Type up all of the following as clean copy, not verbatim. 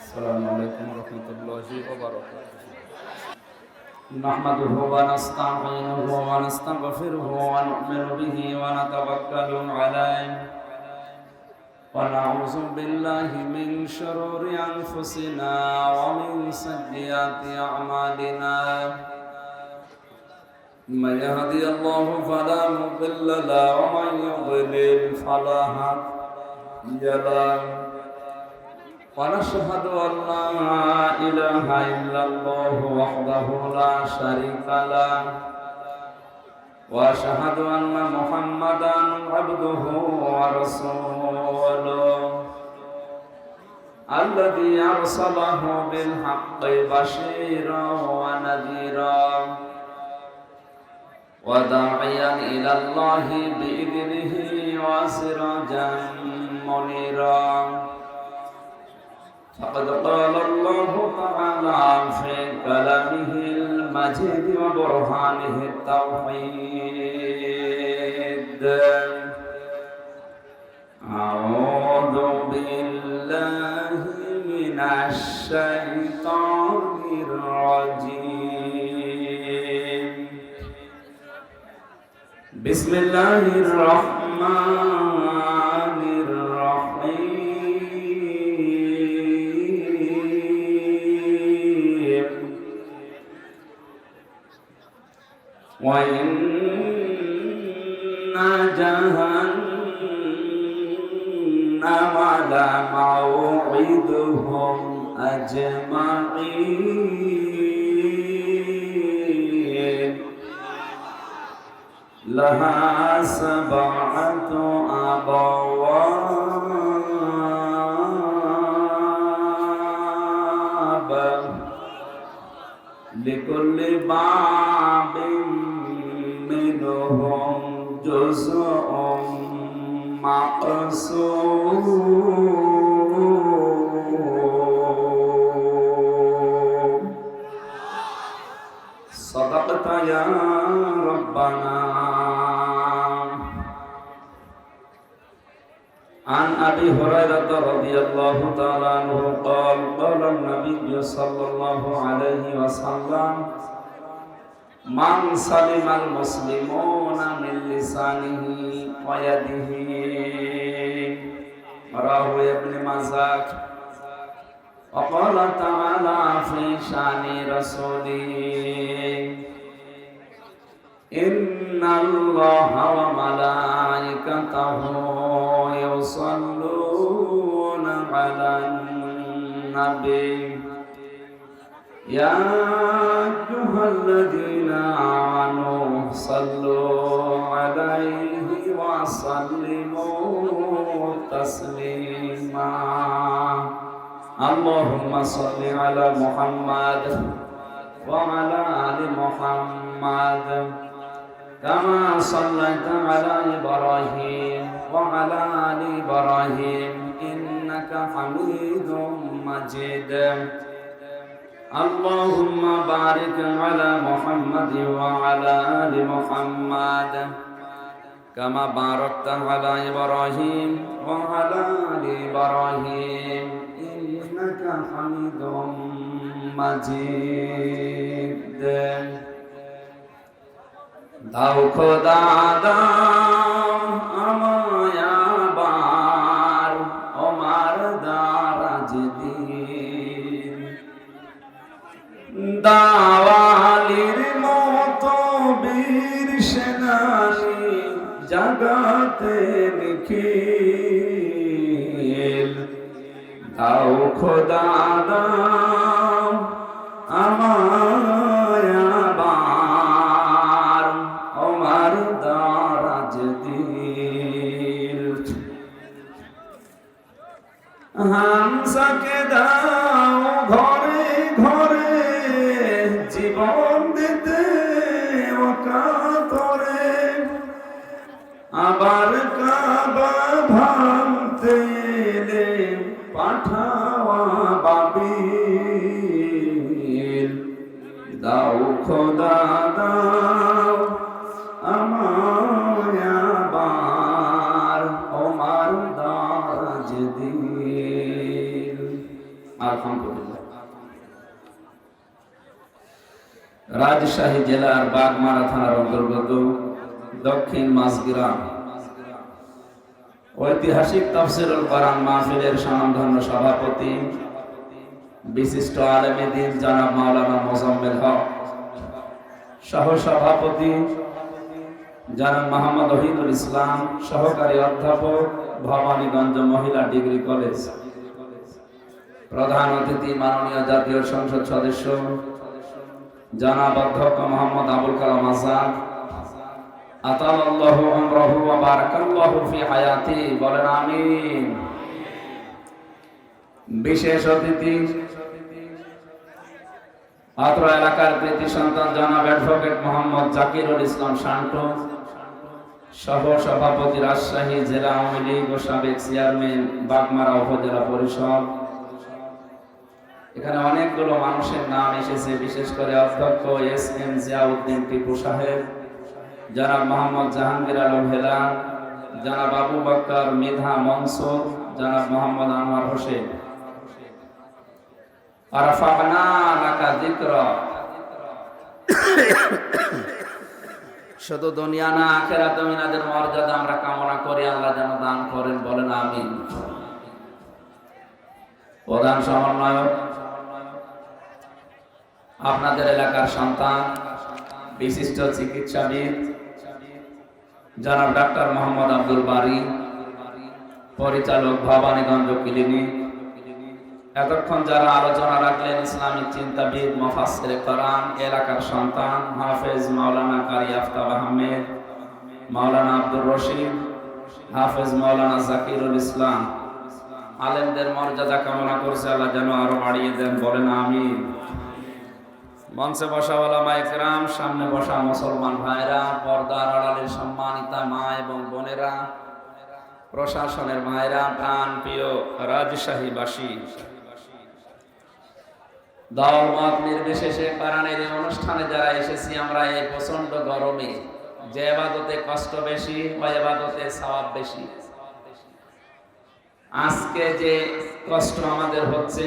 السلام عليكم ورحمة الله وبركاته. نحمده ونستعينه ونستغفره ونؤمن به ونتوكل عليه ونعوذ بالله من شرور أنفسنا ومن سيئات أعمالنا. من يهدي الله فلا مضل له ومن يضلل فلا هادي له. ونشهد أن لا إله إلا الله وحده لا شريك له وأشهد أن محمدا عبده ورسوله الذي أرسله بالحق بشيرا ونذيرا وداعيا إلى الله بإذنه وسراجا منيرا. فقد قال الله تعالى في كلامه المجيد وبرهانه التوحيد: أعوذ بالله من الشيطان الرجيم. بسم الله الرحمن الرحيم. وإن جهنم لموعدهم أجمعين لها 7 أبواب لكل باب منهم جزء مقسوم. صدقت يا ربنا. عن أبي هريرة رضي الله تعالى عنه قال: قال النبي صلى الله عليه وسلم: من سلم المسلمون من لسانه ويده. رواه ابن ماجه. وقال تعالى في شان رسوله: إن الله وملائكته يصلون على النبي يا أيها الذين آمنوا صلوا عليه وسلموا تسليما. اللهم صل على محمد وعلى آل محمد كما صليت على إبراهيم وعلى آل إبراهيم إنك حميد مجيد. اللهم بارك على محمد وعلى آل محمد كما باركت على إبراهيم وعلى آل إبراهيم إنك حميد مجيد. দাও খোদা দাও আমায় আবার ওমার দারাজ দিন। দাওয়ালির মতো বীর সেনানি জাগাতে নিখিল। দাও খোদা দাও আমায় আবার ওমার দারাজ দিন। হামসাকে দাও ঘরে ঘরে জীবন দিতে ওকাতরে। আবার কাবা ভাঙতে এলে পাঠাওয়া বাবিল। দাও খোদা দাও আমায় আবার ওমার দারাজ দিন। আলহামদুলিল্লাহ। রাজশাহী জেলার বাগমারা থানার অন্তর্গত দক্ষিণ মাঝগ্রাম ঐতিহাসিক তাফসীরুল কোরআন মাহফিলের স্বনামধন্য সভাপতি বিশিষ্ট আলেমে দ্বীন জনাব মাওলানা মোজাম্মেল হক, সহ সভাপতি জনাব মোহাম্মদ ওহিদুল ইসলাম, সহকারী অধ্যাপক ভবানীগঞ্জ মহিলা ডিগ্রি কলেজ, প্রধান অতিথি মাননীয় জাতীয় সংসদ সদস্য জনাব অধ্যক্ষ মোহাম্মদ আবুল কালাম আজাদ, আতালাল্লাহু উমরাহু ওয়া বারাকাল্লাহু ফি হায়াতি, বলেন আমিন। বিশেষ অতিথি অত্র এলাকার কৃতি সন্তান জনাব অ্যাডভোকেট মোহাম্মদ জাকিরুল ইসলাম শান্ত, সহ সভাপতি রাজশাহী জেলা আওয়ামী লীগ ও সাবেক চেয়ারম্যান বাগমারা উপজেলা পরিষদ। এখানে অনেকগুলো মানুষের নাম এসেছে, বিশেষ করে অধ্যক্ষ এস.এম. জিয়াউদ্দিন টিপু সাহেব, জনাব মোহাম্মদ জাহাঙ্গীর আলম হেলাল, জনাব আবু বকর মৃধা মনসুর, জনাব মোহাম্মদ আনোয়ার হোসেন। আরাফানা লাকা যিকরা, শুধু দুনিয়া না আখিরাতে মিনাদের মর্যাদা আমরা কামনা করি, আল্লাহ যেন দান করেন, বলেন আমিন। প্রধান সমন্বয়ক আপনাদের এলাকার সন্তান, বিশিষ্ট চিকিৎসাবিদ জনাব ডাক্তার মোহাম্মদ আব্দুল বারী, পরিচালক ভবানীগঞ্জ ক্লিনিক। এতক্ষণ যারা আলোচনা রাখলেন ইসলামিক চিন্তাবিদ, মুফাসসিরে কোরআন, এলাকার সন্তান হাফেজ মাওলানা কারি আফতাব আহমেদ, মাওলানা আব্দুর রশিদ, হাফেজ মাওলানা জাকিরুল ইসলাম, আলেমদের মর্যাদা কামনা করছে আল্লাহ যেন আরো বাড়িয়ে দেন, বলেন আমিন। মঞ্চে বসা ওলামায়ে কেরাম, সামনে বসা মুসলমান ভাইরা, পর্দার আড়ালের সম্মানিতা মা এবং বোনেরা, প্রশাসনের মায়েরা, প্রাণ প্রিয় রাজশাহীবাসী, দল মত নির্বিশেষে কোরআনের এই অনুষ্ঠানে যারা এসেছি আমরা এই প্রচন্ড গরমে, যে ইবাদতে কষ্ট বেশি ওই ইবাদতে সওয়াব বেশি। আজকে যে কষ্ট আমাদের হচ্ছে,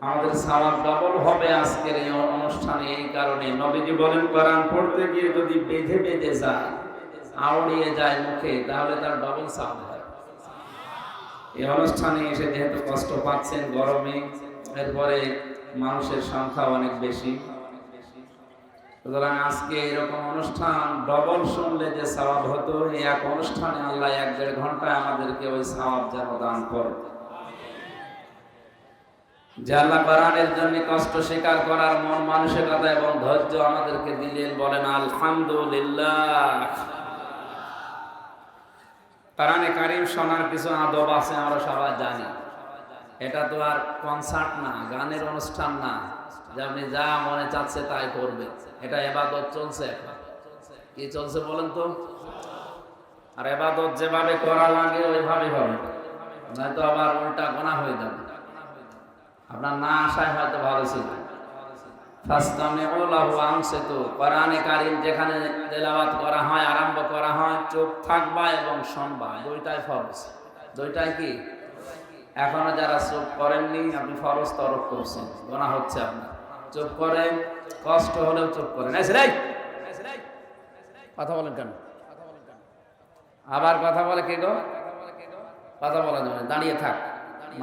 আমাদের সওয়াব ডবল হবে আজকের এই অনুষ্ঠানে। এই কারণে নবীজি বলেন কোরআন পড়তে গিয়ে যদি বেঁধে বেঁধে যায়, আউড়িয়ে যায় মুখে, তাহলে তার ডবল সওয়াব হয়। এই অনুষ্ঠানে এসে যেহেতু কষ্ট পাচ্ছেন গরমে, এরপরে মানুষের সংখ্যা অনেক বেশি, সুতরাং আজকে এরকম অনুষ্ঠান ডবল শুনলে যে সওয়াব হতো, এই এক অনুষ্ঠানে আল্লাহ 1-1.5 ঘন্টায় আমাদেরকে ওই সওয়াব যেন দান করে। যে আল্লাহ কোরআনের জন্য কষ্ট স্বীকার করার মন মানসিকতা এবং ধৈর্য আমাদেরকে দিলেন, বলেন আলহামদুলিল্লাহ। কোরআনে কারীম শোনার কিছু আদব আছে, আমরা সবাই জানি। এটা তো আর কনসার্ট না, গানের অনুষ্ঠান না যে আপনি যা মনে চাচ্ছে তাই করবে। এটা ইবাদত চলছে। এখন কি চলছে বলেন তো? আর ইবাদত যেভাবে করা লাগে ওইভাবে হবে, নয়তো আবার উল্টা গুনাহ হয়ে যাবে। আপনার না আসায় হয়তো ভালো ছিল। ফাসতামিউ লাহু ওয়া আনসিতু, কোরআনে কারীম যেখানে তেলাওয়াত করা হয়, আরম্ভ করা হয়, চুপ থাকবা এবং শুনবা, দুইটাই ফরজ। দুইটাই কি? এখনো যারা চুপ করেননি, আপনি ফরজ তরক করছেন, গুনাহ হচ্ছে আপনার। চুপ করেন, কষ্ট হলেও চুপ করেন। কথা বলেন কেন? আবার কথা বলে কে গো? কথা বলা যাবে না, দাঁড়িয়ে থাক।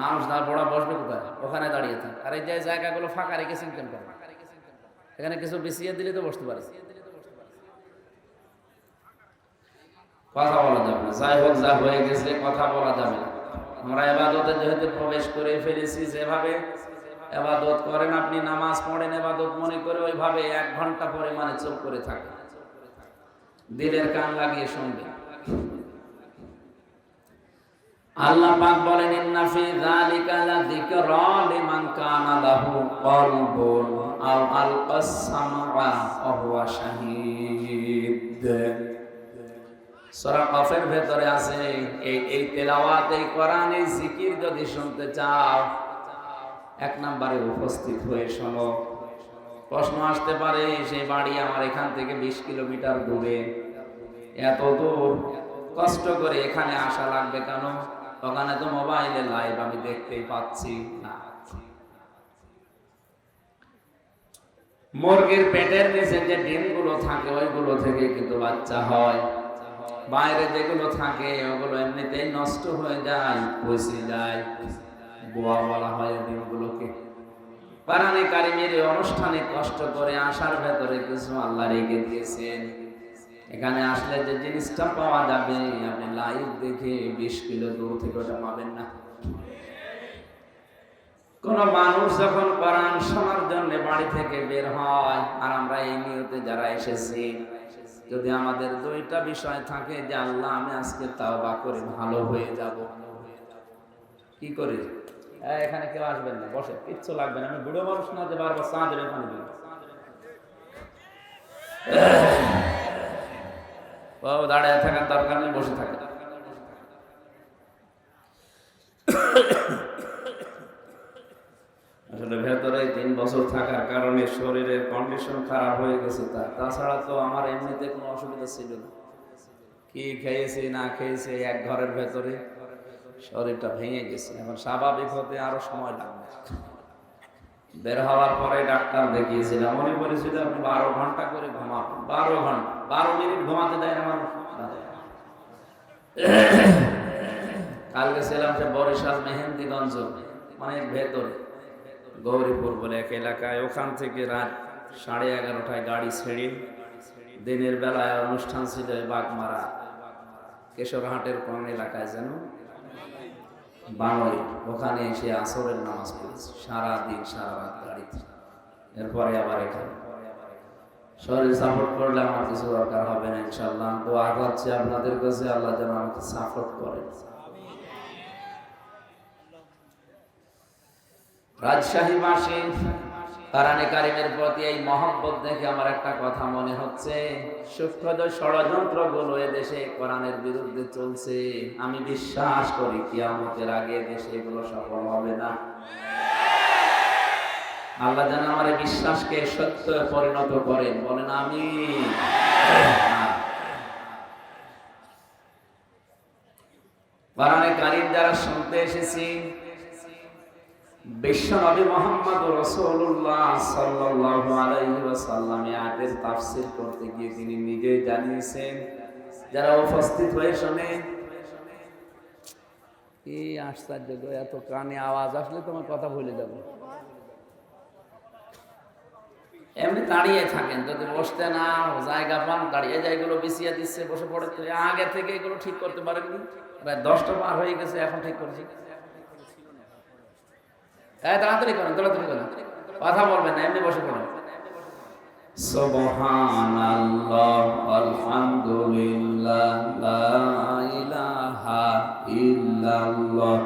মানুষ না বড় বসবে কোথায়? ওখানে দাঁড়িয়ে থাক। আর এই যে জায়গাগুলো ফাঁকা রেখেছেন কেন? এখানে কিছু বিছিয়ে দিলে তো বসতে পারে। কথা বলা যাবে না। যাই হোক, যা হয়ে গেছে কথা বলা যাবে না। আমরা ইবাদতে যেহেতু প্রবেশ করে ফেলেছি, যেভাবে ইবাদত করেন আপনি, নামাজ পড়েন ইবাদত মনে করে, ওইভাবে 1 ঘন্টা পরিমাণে চুপ করে থাকেন, দিলের কান লাগিয়ে শুনবেন। আল্লাহ পাক বলেন ইন্না ফি যালিকা লাযিকরা লিমান কানা লাহু কলবুন আও আলকাস সামআ ওয়া হুয়া শাহীদ। সূরা কফের ভেতরে আছে এই তেলাওয়াত, এই কোরআন, এই জিকির যদি শুনতে চাও, 1 নম্বরে উপস্থিত হয়ে শোনো। প্রশ্ন আসতে পারে, সেই বাড়ি আমার এখান থেকে 20 কিলোমিটার দূরে, এত দূর কষ্ট করে এখানে আসা লাগবে কেন? ওখানে তো মোবাইলে লাইভ আমি দেখতেই পাচ্ছি। না, মুরগির পেটের নিচে যে ডিমগুলো থাকে ওইগুলো থেকে কিন্তু বাচ্চা হয়, বাইরে যেগুলো থাকে ওগুলো এমনিতেই নষ্ট হয়ে যায়, পচে যায়, বোয়া বলা হয় ডিমগুলোকে। কোরআনে কারিমের অনুষ্ঠানে কষ্ট করে আসার ভেতরে কিছু আল্লাহ রেখে দিয়েছেন। এখানে আসলে যে জিনিসটা পাওয়া যাবে আপনি লাইভ দেখে 20 কিলো দূর থেকে ওটা পাবেন না। কোন মানুষ যখন কোরআন শোনার জন্য বাড়ি থেকে বের হয়, আর আমরা এই নিয়তে যারা এসেছি, যদি আমাদের দুইটা বিষয় থাকে যে আল্লাহ আমি আজকে তাওবা করে ভালো হয়ে যাব, কি করি? এখানে কেউ আসবেন না, বসে, কিচ্ছু লাগবে না। আমি বুড়ো মানুষ না যে বারবার চাঁদের ওখানে দিই। ও দাঁড়িয়ে থাকার দরকার নেই, বসে থাকে। আসলে ভেতরে 3 বছর থাকার কারণে শরীরের কন্ডিশন খারাপ হয়ে গেছে। তাছাড়া তো আমার এমনিতে কোনো অসুবিধা ছিল না। কি খেয়েছি না খেয়েছি, এক ঘরের ভেতরে শরীরটা ভেঙে গেছে। এখন স্বাভাবিক হতে আরো সময় লাগবে। বের হওয়ার পরে ডাক্তার দেখিয়েছিলাম, মনে করেছিল আপনি 12 ঘন্টা করে ঘুমাবেন। 12 ঘন্টা, 12 মিনিট ঘুমাতে দেয় না মানুষ। কালকে ছিলাম সে বরিশাল মেহেন্দিগঞ্জ, মানে ভেতরে গৌরীপুর বলে এক এলাকায়। ওখান থেকে রাত 11:30টায় গাড়ি ছেড়ে দিনের বেলায় অনুষ্ঠান ছিল বাগমারা কেশরহাটের কোন এলাকায় যেন বাঙালি, ওখানে এসে আসরের নামাজ পড়েছি। সারাদিন সারা রাত গাড়িতে, এরপরে আবার এখানে। শরীর সাপোর্ট করলে আমার কিছু দরকার হবে না ইনশাল্লাহ। দোয়া করছি আপনাদের কাছে আল্লাহ যেন আমাকে সাপোর্ট করেন। রাজশাহী মাসে কোরআনে কারিমের প্রতি এই মহব্বত দেখে আমার একটা কথা মনে হচ্ছে, সূক্ষ্ম ষড়যন্ত্র গুলো এদেশে কোরআনের বিরুদ্ধে চলছে। আমি বিশ্বাস করি কিয়ামতের আগে দেশে এগুলো সফল হবে না। আল্লাহ যেন আমার এই বিশ্বাসকে সত্য পরিণত করেন, বলেন আমিন। কোরআনে কারিম যারা শুনতে এসেছি, বিশ্বনবী মুহাম্মদ রাসূলুল্লাহ সাল্লাল্লাহু আলাইহি ওয়াসাল্লাম আয়াতের তাফসীর করতে গিয়ে তিনি নিজেই জানিয়েছেন, যারা উপস্থিত হয়ে শুনে, কি আশ্চর্য গো, এত কানে আওয়াজ আসলে তোমার কথা ভুলে যাবে। এমনি দাঁড়িয়ে থাকেন, যদি বসতে না জায়গা পান দাঁড়িয়ে জায়গাগুলো বিছিয়ে দিচ্ছে, বসে পড়ে। আগে থেকে এগুলো ঠিক করতে পারেননি, প্রায় 10টা পার হয়ে গেছে, এখন ঠিক করছি। তাড়াতাড়ি করেন, তাড়াতাড়ি করেন, কথা বলবেন না, এমনি বসে পড়েন। সুবহানাল্লাহ আলহামদুলিল্লাহ লা ইলাহা ইল্লাল্লাহ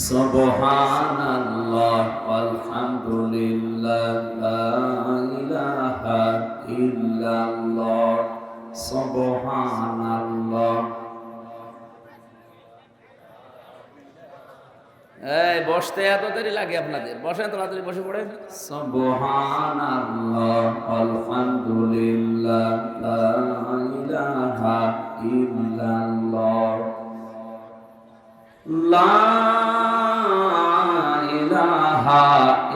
সুবহানাল্লাহ আলহামদুলিল্লাহ লা ইলাহা ইল্লাল্লাহ সুবহানাল্লাহ। এই বসতে এত দেরি লাগে আপনাদের? বসেন, তাড়াতাড়ি বসে পড়েন। সুবহানাল্লাহ আলহামদুলিল্লাহ লা ইলাহা ইল্লাল্লাহ লা ইলাহা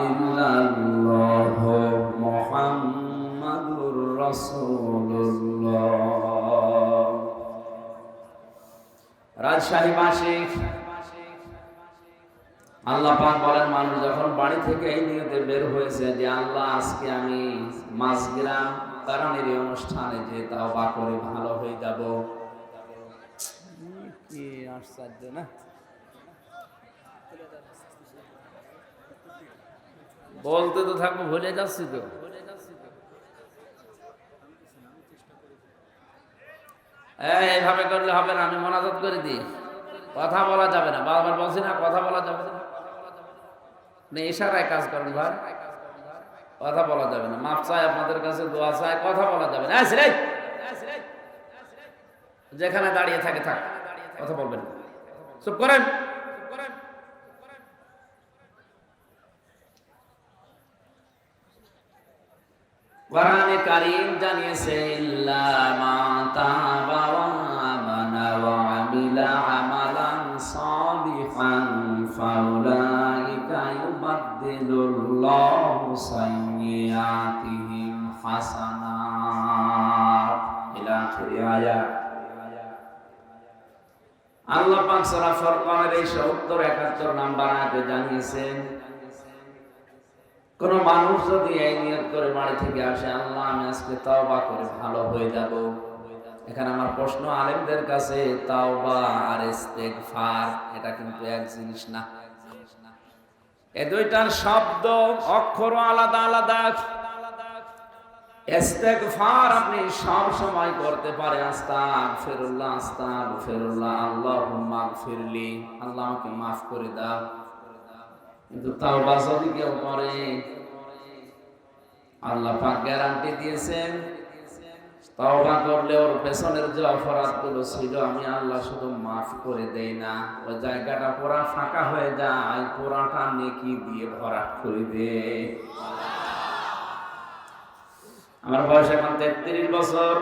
ইল্লাল্লাহ মুহাম্মাদুর রাসূলুল্লাহ। রাজশাহী মাসে আল্লাহ পাক বলেন, মানুষ যখন বাড়ি থেকে এই নিয়তে বের হয়েছে যে আল্লাহ আজকে আমি মাঝগ্রাম কোরআনের অনুষ্ঠানে যে তাওবা করে ভালো হয়ে যাব, কি আশ্চর্য না? বলতে তো থাকবো, ভুলে যাচ্ছি তো। এইভাবে করলে হবে না, আমি মোনাজাত করে দিই। কথা বলা যাবে না, বারবার বলছি না, কথা বলা যাবে না। ইশারায় কাজ করেন ভাই, কথা বলা যাবে না। মাফ চাই আপনাদের কাছে, দোয়া চাই, কথা বলা যাবে না। যেখানে দাঁড়িয়ে থাকে থাক, কথা বলবেন, চুপ করেন। কোরআনে কারীম জানিয়েছে, ইল্লা মা তাবা ওয়া আমানা ওয়া আমিলা আমালান সালিহান ফাউলাইকা ইউবাদদিলুল্লাহু সাইয়্যাতিহিম হাসানাত ইলা আখিরি আয়াত। আল্লাহ পাক সূরা ফুরকানের এই ৭০-৭১ নাম্বার আয়াতে জানিয়েছেন, কোন মানুষ যদি এই নিয়ত করে বাড়ি থেকে আসে, আল্লাহ আমি আজকে তাওবা করে ভালো হয়ে যাব। এখানে আমার প্রশ্ন আলেমদের কাছে, তাওবা আর ইস্তেগফার এটা কিন্তু এক জিনিস না। এই দুইটার শব্দ অক্ষর আলাদা আলাদা। ইস্তেগফার আপনি সব সময় করতে পারেন, আস্তাগফিরুল্লাহ আস্তাগফিরুল্লাহ, আল্লাহুম্মা গফিরলি, আল্লাহ আমাকে মাফ করে দাও। কিন্তু তাওবা যদি কেউ করে, আল্লাহ পাক গ্যারান্টি দিয়েছেন তাওবা করলে ওর পেছনের যে অপরাধগুলো ছিল আমি আল্লাহ শুধু মাফ করে দেই না, ওই জায়গাটা পুরা ফাঁকা হয়ে যায়, পুরাটা নেকি দিয়ে ভরাট করে দেয়। আমার বয়স এখন ৩৩ বছর।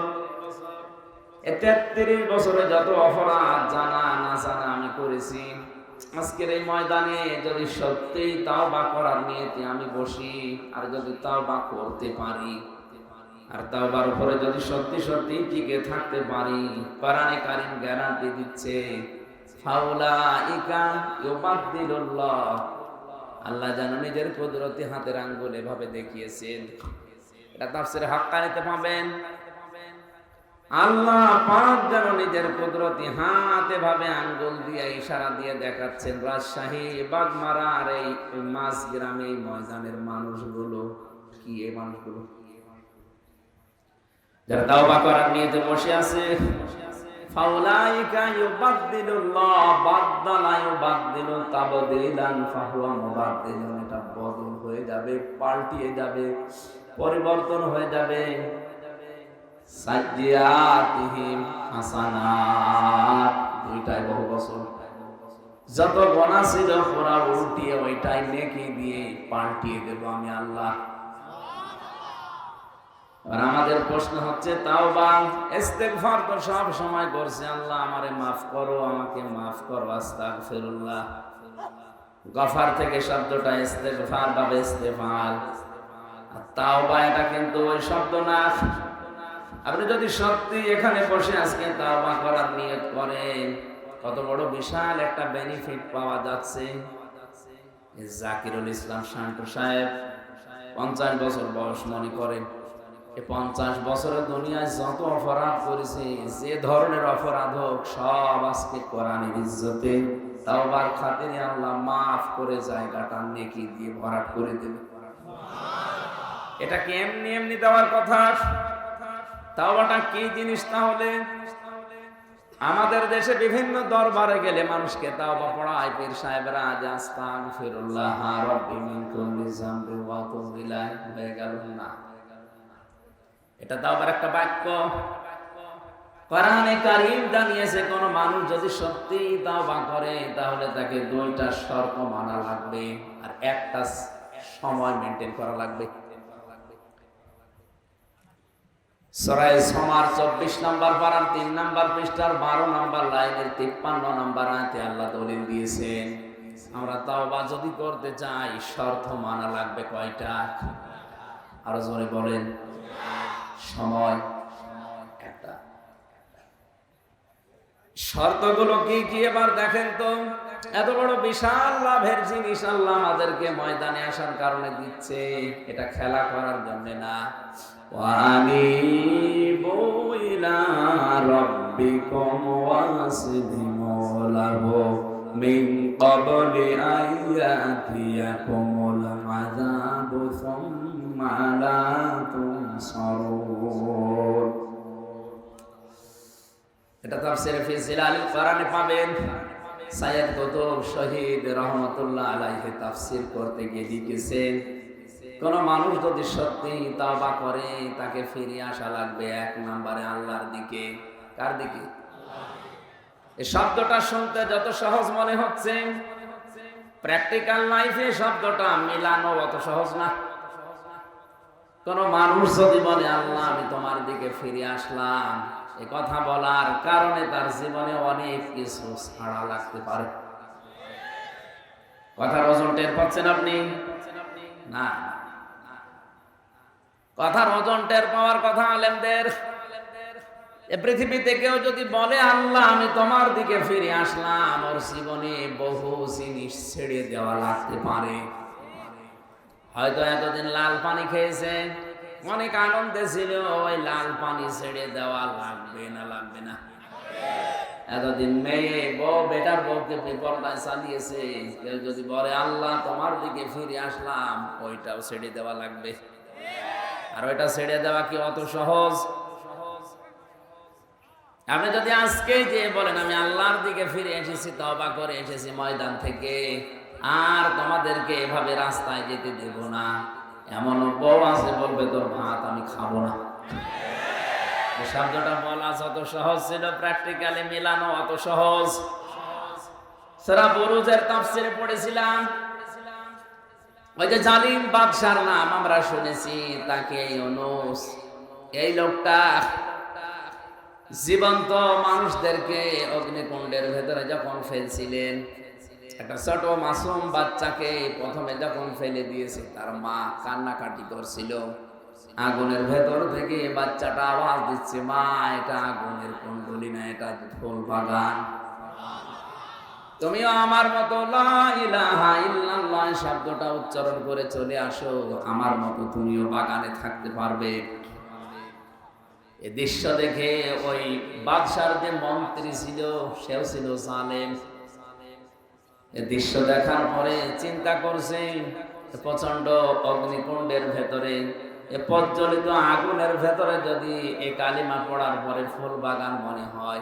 এই ৩৩ বছরে যত অপরাধ জানা না জানা আমি করেছি, আজকের এই ময়দানে যদি সত্যি তাওবা করার নিয়তে আমি বসি, আর যদি তাওবা করতে পারি, আর তাওবার উপরে যদি সত্যি সত্যি টিকে থাকতে পারি, কোরআনে কারীম গ্যারান্টি দিচ্ছে ফাউলাইকা ইউবাদদিলুল্লাহ, আল্লাহ যেন নিজের কুদরতি হাতের আঙ্গুল এভাবে দেখিয়েছেন। এটা তাফসীরে হাক্কানিতে পাবেন। আল্লাহ পাক যেন নিজের কুদরতি হাতে ভাবে আঙ্গুল দিয়ে ইশারা দিয়ে দেখাচ্ছেন। রাজশাহী বাগমারা আর এই মাছ গ্রামে এই ময়দানের মানুষগুলো কি, এই মানুষগুলো যারা তাওবা করার নিয়তে বসে আছে, ফাউলাইকা ইউবাদদিলুল্লাহ বাদদালা ইউবাদদিলু তাবদীলান ফাহুয়া মুবাদদিলুন, এটা বদল হয়ে যাবে, পাল্টিয়ে যাবে, পরিবর্তন হয়ে যাবে। সাইয়্যাতিহিম হাসানাত, দুইটাই বহু বছর যত গুনাহ ছিল পুরা উল্টিয়ে ওইটাই নেকি দিয়ে পাল্টিয়ে দেব আমি আল্লাহ। আর আমাদের প্রশ্ন হচ্ছে তাওবা ইস্তেগফার তো সব সময় করছে, আল্লাহ আমারে মাফ করো, আমাকে মাফ করো, আস্তাগফিরুল্লাহ। গফার থেকে শব্দটা ইস্তেগফার বা ইস্তেগফার, আর তাওবা এটা কিন্তু ওই শব্দ না। আপনি যদি সত্যি এখানে বসে আজকে তাওবা করার নিয়ত করেন, কত বড় বিশাল একটা বেনিফিট পাওয়া যাচ্ছে। জাকিরুল ইসলাম শান্ত সাহেব 50 বছর বয়স, মনে করেন এই 50 বছরের দুনিয়ায় যত অপরাধ করেছে, যে ধরনের অপরাধ হোক, সব আজকে কোরআনের ইজ্জতে তাওবার খাতিরে আল্লাহ মাফ করে জায়গাটা নেকি দিয়ে ভরাট করে দেবে। এটা কি এমনি এমনি দেওয়ার কথা? তাওবাটা কি জিনিস? তাহলে আমাদের দেশে বিভিন্ন দরবারে গেলে মানুষকে তাওবা পড়ায় পীর সাহেবরা, যে আস্তাগফিরুল্লাহ রাব্বি মিন কুল্লি যামবি ওয়া আতুবু ইলাইহি, হয়ে গেল না। এটা তাওবার একটা বাক্য। কোরআনে কারীম জানিয়েছে কোন মানুষ যদি সত্যি তাওবা করে, তাহলে তাকে দুইটা শর্ত মানা লাগবে, আর একটা সময় মেইনটেইন করা লাগবে। সূরা সমার 24 নম্বর পারার 3 নম্বর পৃষ্ঠার 12 নম্বর লাইনের 53 নম্বর আয়াতে আল্লাহ দলিল দিয়েছেন, আমরা তাওবা যদি করতে চাই শর্ত মানা লাগবে কয়টা? আরো জোরে বলেন। সময় একটা। শর্তগুলো কি কি এবার দেখেন তো। এত বড় বিশাল লাভের জিনিস আল্লাহ আমাদেরকে ময়দানে আসার কারণে দিচ্ছে, এটা খেলা করার জন্য না। ওয়ানিবু ইলা রাব্বিকুম ওয়াসলিমু লাহু মিন ক্বাবলি আইয়াতিয়াকুমুল আযাবু সুম্মা লা তুনসারুন। এটা তাফসীরে ফি জিলালিল কোরআনে পাবেন। সাইয়্যিদ কুতুব শহীদ রহমাতুল্লাহ আলাইহি তাফসীর করতে গিয়ে লিখেছেন, কোন মানুষ যদি সত্যি তাওবা করে, তাকে ফিরে আসা লাগবে 1 নম্বরে আল্লাহর দিকে। কার দিকে? এই শব্দটা শুনতে যত সহজ মনে হচ্ছে, প্র্যাকটিক্যাল লাইফে শব্দটা মিলানো অত সহজ না। কোন মানুষ যদি বলে আল্লাহ আমি তোমার দিকে ফিরে আসলাম, এই কথা বলার কারণে তার জীবনে অনেক কিছু ছাড়া লাগতে পারে। কথার ওজন টের পাচ্ছেন আপনি? না, কথার ওজন টের পাওয়ার কথা আলেমদের। এ পৃথিবীতে কেউ যদি বলে আল্লাহ আমি তোমার দিকে ফিরে আসলাম, ওর জীবনে বহু জিনিস ছেড়ে দেওয়া লাগতে পারে। হয়তো এতদিন লাল পানি খেয়েছে, অনেক আনন্দে ছিল, ওই লাল পানি ছেড়ে দেওয়া লাগবে না? লাগবে না? এতদিন মেয়ে বউ বেটার বউকে বিপর্যয় চালিয়েছে, কেউ যদি বলে আল্লাহ তোমার দিকে ফিরে আসলাম, ওইটাও ছেড়ে দেওয়া লাগবে। আর ওইটা ছেড়ে দেওয়া কি অত সহজ? আপনি যদি আজকে যে বলেন আমি আল্লাহর দিকে ফিরে এসেছি, তওবা করে এসেছি ময়দান থেকে, আর তোমাদেরকে এভাবে রাস্তায় যেতে দেব না, এমন বউ আছে বলবে তোর ভাত আমি খাবো না। শব্দটা বলা যত সহজ ছিল, প্র্যাকটিক্যালি মেলানো অত সহজ। সূরা বুরুজের তাফসীরে পড়েছিলাম, ওই যে জালিম বাদশার নাম আমরা শুনেছি, তাকে ইউনূস, এই লোকটা জীবন্ত মানুষদেরকে অগ্নিকুণ্ডের ভেতরে যখন ফেলছিলেন, একটা ছোট মাসুম বাচ্চাকে প্রথমে যখন ফেলে দিয়েছে, তার মা কান্নাকাটি করছিল। আগুনের ভেতর থেকে বাচ্চাটা আওয়াজ দিচ্ছে, মা এটা আগুনের কুণ্ডলী না, এটা ফুল বাগান। তুমিও আমার মতো লা ইলাহা ইল্লাল্লাহ শব্দটা উচ্চারণ করে চলে আসো, আমার মতো তুমিও বাগানে থাকতে পারবে। এই দৃশ্য দেখে ওই বাদশার যে মন্ত্রী ছিল, সেও ছিল জালেম। এই দৃশ্য দেখার পরে চিন্তা করছে, প্রচন্ড অগ্নিকুণ্ডের ভেতরে, এ প্রজ্বলিত আগুনের ভেতরে যদি এই কালিমা পড়ার পরে ফুল বাগান মনে হয়,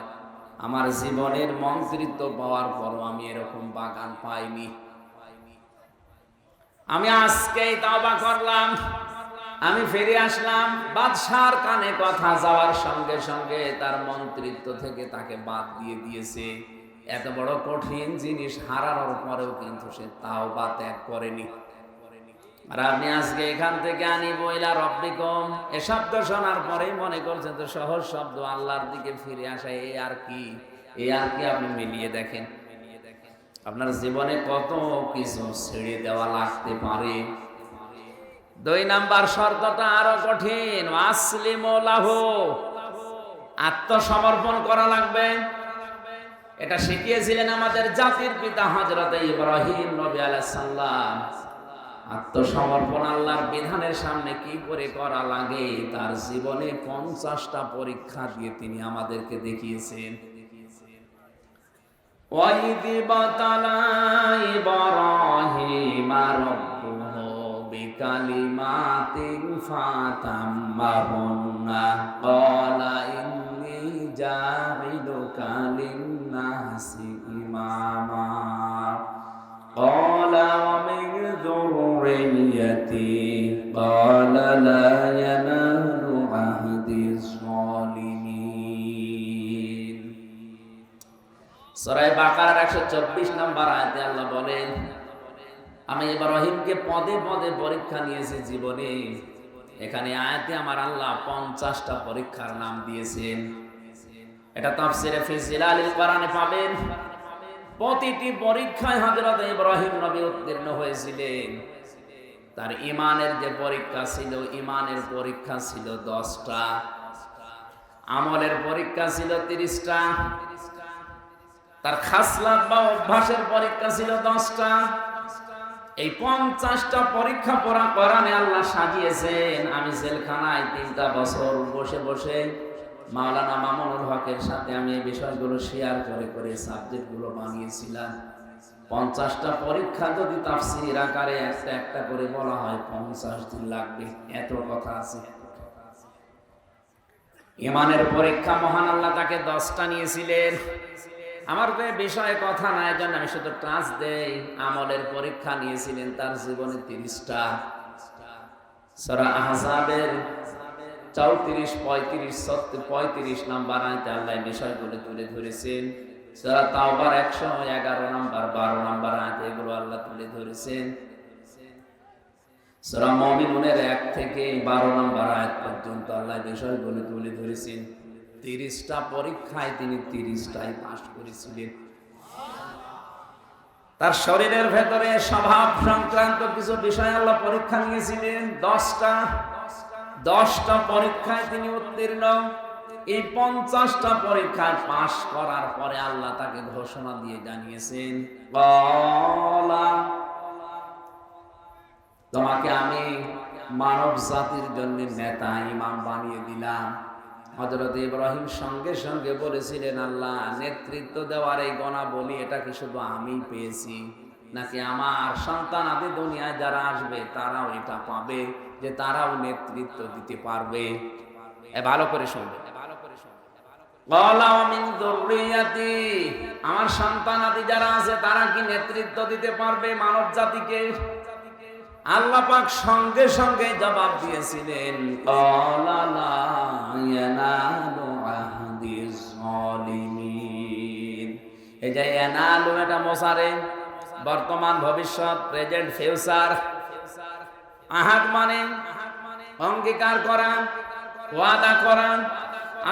আমার জীবনের মন্ত্রিত্ব পাওয়ার পরও আমি এরকম বাগান পাইনি। আমি আজকেই তওবা করলাম, আমি ফিরে আসলাম। বাদশার কানে কথা যাওয়ার সঙ্গে সঙ্গে তার মন্ত্রিত্ব থেকে তাকে বাদ দিয়ে দিয়েছে। এত বড় কঠিন জিনিস হারানোর পরেও কিন্তু সে তাওবা ত্যাগ করেনি। আর আপনি আজকে এখান থেকে আনিব ইলা রব্বিকুম, এ শব্দ শোনার পরেই মনে করছেন তো সহজ শব্দ, আল্লাহর দিকে ফিরে আসা, এই আর কি? এই আর কি? আপনি মিলিয়ে দেখেন আপনার জীবনে কত কিছু ছেড়ে দেওয়া লাগতে পারে। 2 নাম্বার শর্তটা আরো কঠিন, আসলিমু লাহু, আত্মসমর্পণ করা লাগবে। এটা শিখিয়েছিলেন আমাদের জাতির পিতা হযরত ইব্রাহিম নবী আলাইহিস সালাম। আত্মসমর্পণ আল্লাহর বিধানের সামনে কি করে করা লাগে, তার জীবনে 50টা পরীক্ষা দিয়ে তিনি আমাদেরকে দেখিয়েছেন। وَإِذِ ابْتَلَى إِبْرَاهِيمَ رَبُّهُ بِكَلِمَاتٍ فَأَتَمَّهُنَّ قَالَ إِنِّي جَاعِلُكَ لِلنَّاسِ إِمَامًا قَالَ وَمِنْ ذُرِّيَّتِي قَالَ لَا يَنَالُ عَهْدِي الظَّالِمِينَ। সূরা বাকারার 124 নম্বর আয়াতে আল্লাহ বলেন, আমি ইব্রাহিমকে পদে পদে পরীক্ষা নিয়েছি জীবনে। এখানে আয়াতে আমার আল্লাহ 50টা পরীক্ষার নাম দিয়েছেন। এটা তাফসীরে ফি জিলালিল কোরআনে পাবেন। প্রতিটি পরীক্ষায় হযরত ইব্রাহিম নবী উত্তীর্ণ হয়েছিলেন। তার ঈমানের যে পরীক্ষা ছিল, ঈমানের পরীক্ষা ছিল 10টা, আমলের পরীক্ষা ছিল 30টা, তার খাসলাত বা অভ্যাসের পরীক্ষা ছিল 10টা। এই 50টা পরীক্ষা পড়া কোরআনে আল্লাহ সাজিয়েছেন। আমি জেলখানায় 3টা বছর বসে বসে মাওলানা মামুনুল হকের সাথে আমি এই বিষয়গুলো শেয়ার করে করে সাবজেক্টগুলো বানিয়েছিলাম। 50টা পরীক্ষা যদি তাফসীর আকারে একটা একটা করে বলা হয়, 50 দিন লাগবে, এত কথা আছে। ঈমানের পরীক্ষা মহান আল্লাহ তাকে 10টা নিয়েছিলেন। আমার তো বিষয়ে কথা নাই, জন্য আমি শুধু টাচ দেই। আমলের পরীক্ষা নিয়েছিলেন তার জীবনে 30টা। সূরা আহজাবের 34, 35, 35 নাম্বার আয়াতে আল্লাহ বিষয়গুলো তুলে ধরেছেন। সূরা তাওবার 111 নাম্বার, 12 নাম্বার আয়াতে এগুলো আল্লাহ তুলে ধরেছেন। সূরা মুমিনুনের 1 থেকে 12 নাম্বার আয়াত পর্যন্ত আল্লাহ বিষয়গুলো তুলে ধরেছেন। 30টা পরীক্ষায় তিনি 30টাই পাস করেছিলেন। তার শরীরের ভেতরে স্বভাব সংক্রান্ত কিছু বিষয় আল্লাহ পরীক্ষা নিয়েছিলেন। 10টা পরীক্ষায় তিনি উত্তীর্ণ। এই 50টা পরীক্ষায় পাশ করার পরে আল্লাহ তাকে ঘোষণা দিয়ে জানিয়েছেন, তোমাকে আমি মানব জাতির জন্য নেতা ইমাম বানিয়ে দিলাম। হযরত ইব্রাহিম সঙ্গে সঙ্গে বলেছিলেন, আল্লাহ, নেতৃত্ব দেওয়ার এই গুণাবলী এটা কি শুধু আমি পেয়েছি, নাকি আমার সন্তান আদি দুনিয়ায় যারা আসবে তারাও এটা পাবে, যে তারাও নেতৃত্ব দিতে পারবে? ভালো করে শুনবে। আমার সন্তান আদি যারা আছে তারা কি নেতৃত্ব দিতে পারবে মানব জাতিকে? আল্লাহ পাক সঙ্গে সঙ্গে জবাব দিয়েছিলেন, এই যে ইয়ানালু এটা মোসারে, বর্তমান ভবিষ্যৎ, প্রেজেন্ট ফিউচার। আহাদ মানে অঙ্গীকার করা, ওয়াদা করা।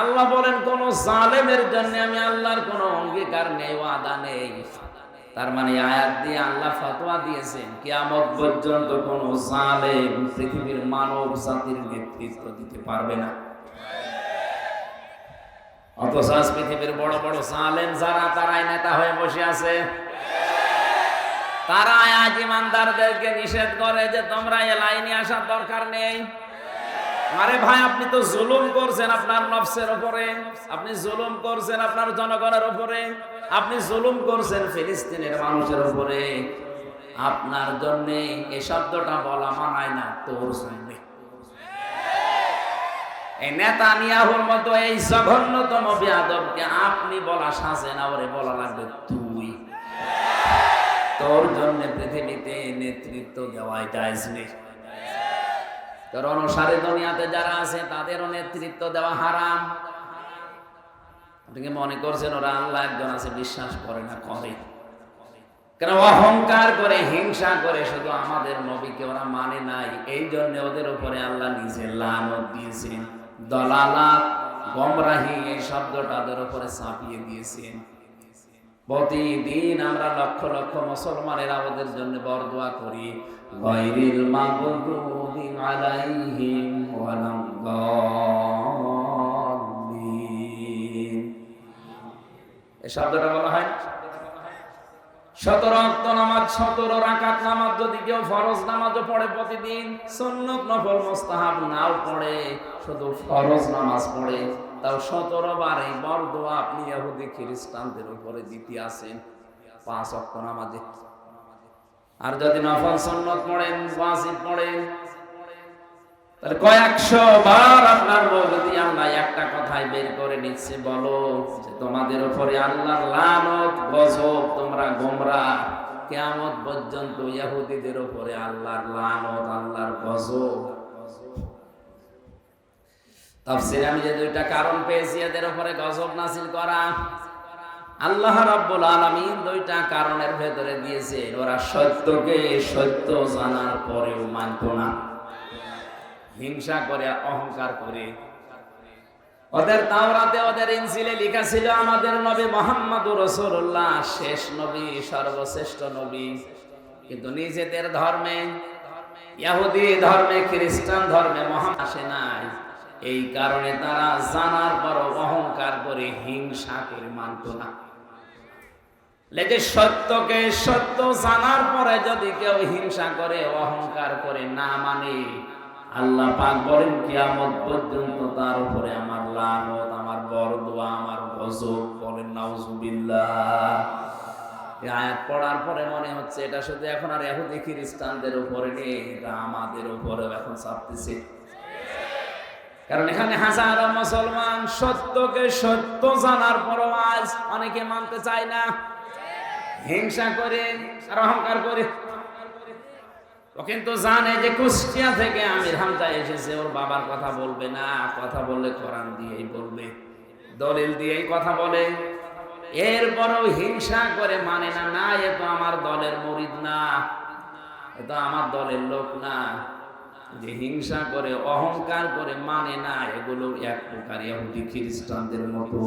আল্লাহ বলেন কোন জালেমের জন্য আমি আল্লাহর কোন অঙ্গীকার নেই, ওয়াদা নেই। তার মানে আয়াত দিয়ে আল্লাহ ফতোয়া দিয়েছেন কিয়ামত পর্যন্ত কোন জালেম পৃথিবীর মানব জাতির নেতৃত্ব দিতে পারবে না। অথচ পৃথিবীর বড় বড় জালেম যারা, তারাই নেতা হয়ে বসে আছে। তারা আজ ইমানদারদেরকে নিষেধ করে যে তোমরা এ লাইনে আসার দরকার নেই। আরে ভাই, আপনি তো জুলুম করছেন আপনার নফসের উপরে, আপনি জুলুম করছেন আপনার জনগণের উপরে, আপনি জুলুম করছেন ফিলিস্তিনের মানুষের উপরে। আপনার জন্য এই শব্দটা বলা মানায় না তোর জন্য। এই নেতানিয়াহুর মতো এই জঘন্যতম বেয়াদবকে আপনি বলা সাজে না, ওরে বলা লাগবে তুই। তোর জন্য পৃথিবীতে নেতৃত্ব দেওয়াই জায়েজ নেই। তোর অনুসারী দুনিয়াতে যারা আছে তাদেরও নেতৃত্ব দেওয়া হারাম। আপনি কি মনে করছেন ওরা আল্লাহ একজন আছে বিশ্বাস করে না? করে। কেন? অহংকার করে, হিংসা করে শুধু আমাদের নবীকে ওরা মানে নাই। এই জন্য ওদের উপরে আল্লাহ নিজে লানত দিয়েছেন। দলালাত, গোমরাহি, এই শব্দটা ওদের উপরে চাপিয়ে দিয়েছেন। প্রতিদিন আমরা লক্ষ লক্ষ মুসলমানেরা ওদের জন্য বরদোয়া করি, গায়রিল মাগদুবি আলাইহিম ওয়ালাদ-দাল্লিন। এই শব্দটা বলা হয় 17 ওয়াক্ত নামাজ, 17 রাকাত নামাজ যদি কেউ ফরজ নামাজও পড়ে প্রতিদিন, সুন্নত নফল মুস্তাহাব নাও পড়ে, শুধু ফরজ নামাজ পড়ে, তাও 17 বার এই বরদোয়া আপনি ইহুদি খ্রিস্টানদের উপরে দিতে আসেন 5 ওয়াক্ত নামাজে। আর যদি নফল সুন্নত পড়েন, ওয়াজিব পড়েন, তাহলে কয়েকশো বার আপনার মুখ দিয়ে আল্লাহ একটা কথাই বের করে নিচ্ছে, বলো যে তোমাদের উপরে আল্লাহর লানত, গজব, তোমরা গোমরাহ। কিয়ামত পর্যন্ত ইহুদিদের উপরে আল্লাহর লানত, আল্লাহর গজব। তাফসীরে আমি যে 2টা কারণ পেয়েছি এদের উপরে গজব নাযিল করা, আল্লাহ রাব্বুল আলামিন 2টা কারণের ভেতরে দিয়েছে। ওরা সত্যকে সত্য জানার পরেও মানত না, হিংসা করে, অহংকার করে। ওদের তাওরাতে, ওদের ইনজিলে লেখা ছিল আমাদের নবী মুহাম্মদুর রাসূলুল্লাহ শেষ নবী, সর্বশ্রেষ্ঠ নবী। কিন্তু নিজেদের ধর্মে, ইহুদি ধর্মে, খ্রিস্টান ধর্মে মুহাম্মদ আসে নাই। এই কারণে তারা জানার পর অহংকার করে, হিংসা করে মানত না। লেগে সত্যকে সত্য জানার পরে যদি কেউ হিংসা করে, অহংকার করে, না মানে, আল্লাহ পাক বলেন কিয়ামত পর্যন্ত তার উপরে আমার লানত, আমার বরদোয়া, আমার গজব। বলেন নাউজুবিল্লাহ। এই আয়াত পড়ার পরে মনে হচ্ছে এটা শুধু এখন আর ইহুদি খ্রিস্টানদের উপরে নেই, এটা আমাদের উপরেও এখন চাপতেছে। কারণ এখানে হাজারো মুসলমান সত্যকে সত্য জানার পরও আজ অনেকে মানতে চায় না, হিংসা করে আর অহংকার করে। ও কিন্তু জানে যে কুষ্টিয়া থেকে আমির হামজা এসেছে, ওর বাবার কথা বলবে না, কথা বললে কোরআন দিয়েই বলবে, দলিল দিয়েই কথা বলে। এরপরও হিংসা করে মানে না, না এ তো আমার দলের মুরিদ না, এ তো আমার দলের লোক না। যে হিংসা করে, অহংকার করে মানে না, এগুলো এক প্রকার ইহুদি খ্রিস্টানদের মতো।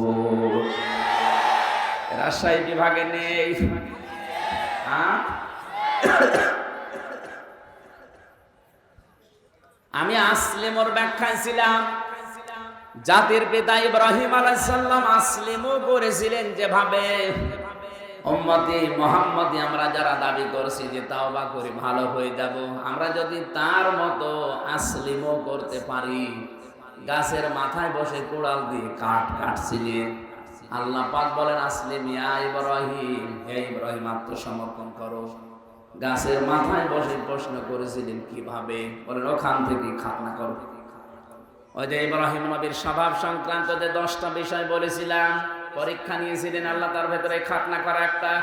রাজশাহী বিভাগে নেই, হ্যাঁ? আমি আসলিমর ব্যাখ্যায় ছিলাম। জাতির পিতা ইব্রাহিম আলাইহিস সালাম আসলিমও করেছিলেন যেভাবে, উম্মতি মুহাম্মদি আমরা যারা দাবি করছি যে তাওবা করে ভালো হয়ে যাব, আমরা যদি তার মতো আসলিমও করতে পারি। গাছের মাথায় বসে কোড়াল দিয়ে কাঠ কাটছিলেন। আল্লাহ পাক বলেন আসলিম ইয়া ইব্রাহিম, হে ইব্রাহিম আত্মসমর্পণ করো। গাছের মাথায় বসে প্রশ্ন করেছিলেন কিভাবে, বলেন ওখান থেকে খাতনা করো। ওই যে ইব্রাহিম নবীর স্বভাব সংক্রান্ত যে 10টা বিষয় বলেছিলাম, পরীক্ষা নিয়েছিলেন আল্লাহ, তার ভেতরে খাতনা করা একটা।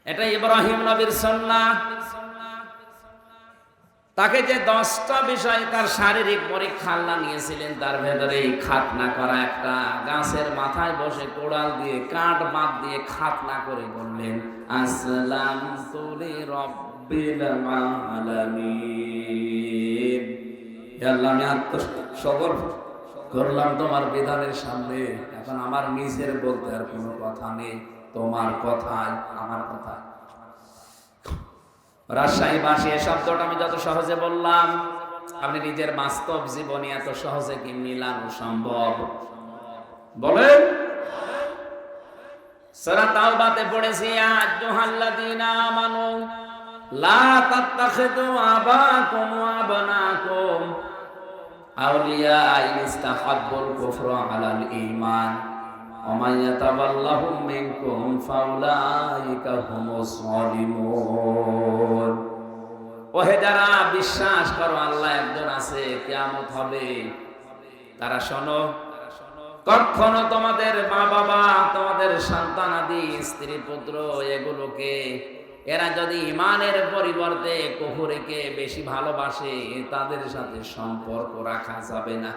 এটা ইব্রাহিম নবীর সুন্নাহ। তাকে যে 10টা বিষয় তার শারীরিক পরীক্ষা আল্লাহ নিয়েছিলেন, তার ভেতরে খাতনা করা একটা। গাছের মাথায় বসে কোড়াল দিয়ে কাঠ বাদ দিয়ে খাতনা করে বললেন আসলামতু লিরাব্বিল আলামিন। আল্লাহ আমি আত্মসমর্পণ করলাম তোমার বিধানের সামনে। এখন আমার নিজের বলতে আর কোনো কথা নেই, তোমার কথাই আমার কথা। রাজশাহী ভাষী এই শব্দটা আমি যত সহজে বললাম, আপনি নিজের বাস্তব জীবনে এত সহজে কি মিলানো সম্ভব? বলেন। সূরা তাওবাতে পড়েছি ইয়া আইয়ুহাল্লাযীনা আমানু লা তাত্তাখিযু আবাকুম ওয়া আবনাকুম আউলিয়া ইন ইসতাহাব্বুল কুফরা আলাল ঈমান ওয়া মান ইয়াতাওয়াল্লাহুম মিনকুম ফাউলাইকা হুমুস যালিমুন। ওহে যারা বিশ্বাস করো আল্লাহ একজন আছে, কিয়ামত হবে, তারা শোনো, কখনো তোমাদের মা বাবা, তোমাদের সন্তানাদি, স্ত্রী পুত্র এগুলোকে এরা যদি ইমানের পরিবর্তে কুফরকে বেশি ভালোবাসে, তাদের সাথে সম্পর্ক রাখা যাবে না।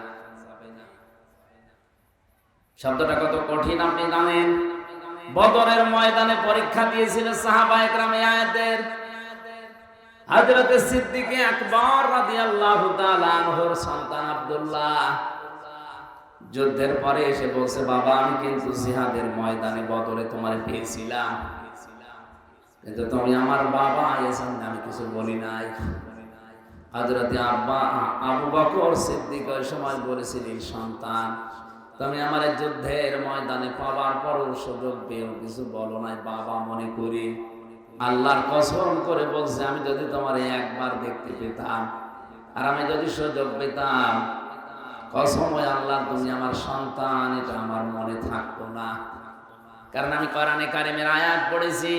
শব্দটা কত কঠিন আপনি জানেন। বদরের ময়দানে পরীক্ষা দিয়েছিল সাহাবায়ে কেরাম এই আয়াতের। হযরত সিদ্দিক আকবর রাদিয়াল্লাহু তাআলা আনহুর সন্তান আব্দুল্লাহ যুদ্ধের পরে এসে বলছে, বাবা আমি কিন্তু জিহাদের ময়দানে বদরে তোমারে পেয়েছিলাম, কিন্তু তুমি আমার বাবা এসেন আমি কিছু বলি নাই। হযরত আবু বকর সিদ্দিক ওই সময় বলেছিলেন, সন্তান তুমি আমার যুদ্ধের ময়দানে পাওয়ার পরও সুযোগ পেয়েও কিছু বলো নাই, বাবা মনে করি। আল্লাহর কসম করে বলছে, আমি যদি তোমার একবার দেখতে পেতাম আর আমি যদি সুযোগ পেতাম, কসম হয় আল্লাহ তুমি আমার সন্তান, এটা আমার মনে থাকতো না। কারণ আমি কোরআনে কারিমের আয়াত পড়েছি,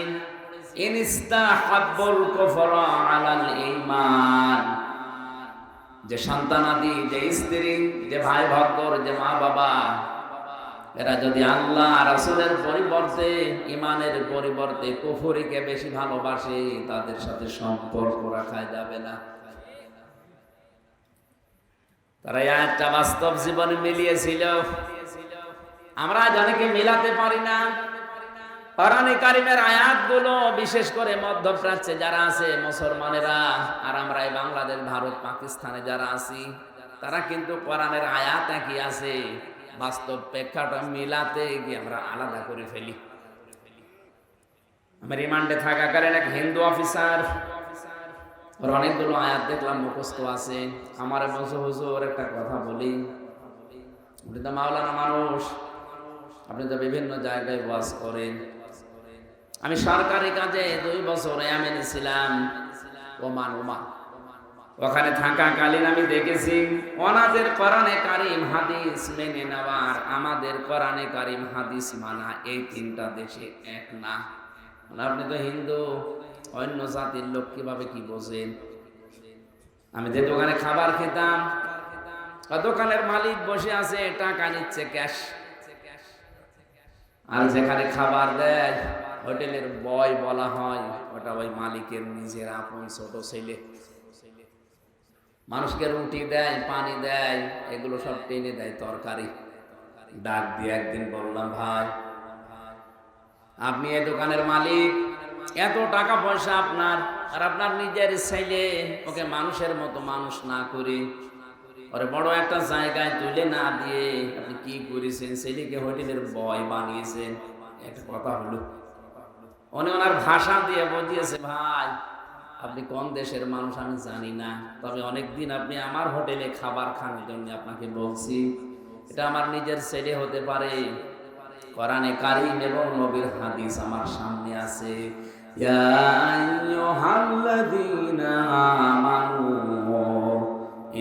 ইনস্তাহাব্বুল কুফরা আলাল ঈমান। যে সন্তানাদি, যে স্ত্রী, যে ভাই ভক্তর, যে মা বাবা, এরা যদি আল্লাহ রাসূলের পরিবর্তে, ইমানের পরিবর্তে কুফরিকে বেশি ভালোবাসে, তাদের সাথে সম্পর্ক রাখা যাবে না। তারা একটা বাস্তব জীবনে মিলিয়েছিল, আমরা অনেকে মিলাতে পারি না। কোরআনে কারিমের আয়াতগুলো বিশেষ করে মধ্যপ্রাচ্যে যারা আছে মুসলমানেরা, আর আমরা এই বাংলাদেশ, ভারত, পাকিস্তানে যারা আছি, তারা কিন্তু কোরআনের আয়াত একই আছে, বাস্তব প্রেক্ষাটা মিলাতে গিয়ে আমরা আলাদা করে ফেলি। আমি রিমান্ডে থাকাকালীন এক হিন্দু অফিসার, ওর অনেকগুলো আয়াত দেখলাম মুখস্থ আছে। আমার বলছে, হুজুর একটা কথা বলি, আপনি তো মাওলানা মানুষ, আপনি তো বিভিন্ন জায়গায় ওয়াজ করেন। আমি সরকারি কাজে 2 বছর ইয়ামেনে ছিলাম, ওমান। ওখানে থাকাকালীন আমি দেখেছি ওনাদের কোরআনে কারিম হাদিস মেনে নেওয়ার, আমাদের কোরআনে কারিম হাদিস মানা, এই 3টা দেশে এক না। আপনি তো হিন্দু, অন্য জাতির লোক কিভাবে কি বোঝেন? আমি যে দোকানে খাবার খেতাম, দোকানের মালিক বসে আছে, টাকা নিচ্ছে ক্যাশ, আর যেখানে খাবার দেয় হোটেলের বয় বলা হয়, ওটা ওই মালিকের নিজের আপন ছোট ছেলে। মানুষকে রুটি দেয়, পানি দেয়, এগুলো সব টেনে দেয় তরকারি। ডাক দিয়ে একদিন বললাম, ভাই আপনি এই দোকানের মালিক, এত টাকা পয়সা আপনার, আর আপনার নিজের ছেলে, ওকে মানুষের মতো মানুষ না করে ওরে বড় একটা জায়গায় তুলে না দিয়ে আপনি কি করেছেন? ছেলেকে হোটেলের বয় বানিয়েছেন। একটা কথা হলো, উনি ওনার ভাষা দিয়ে বুঝিয়েছে, ভাই আপনি কোন দেশের মানুষ আমি জানি না, তবে অনেকদিন আপনি আমার হোটেলে খাবার খাওয়ার জন্য আপনাকে বলছি। এটা আমার নিজের ছেলে হতে পারে, কোরআনে কারীম এবং নবীর হাদিস আমার সামনে আছে। ইয়া আইয়ুহাল্লাযীনা আমানু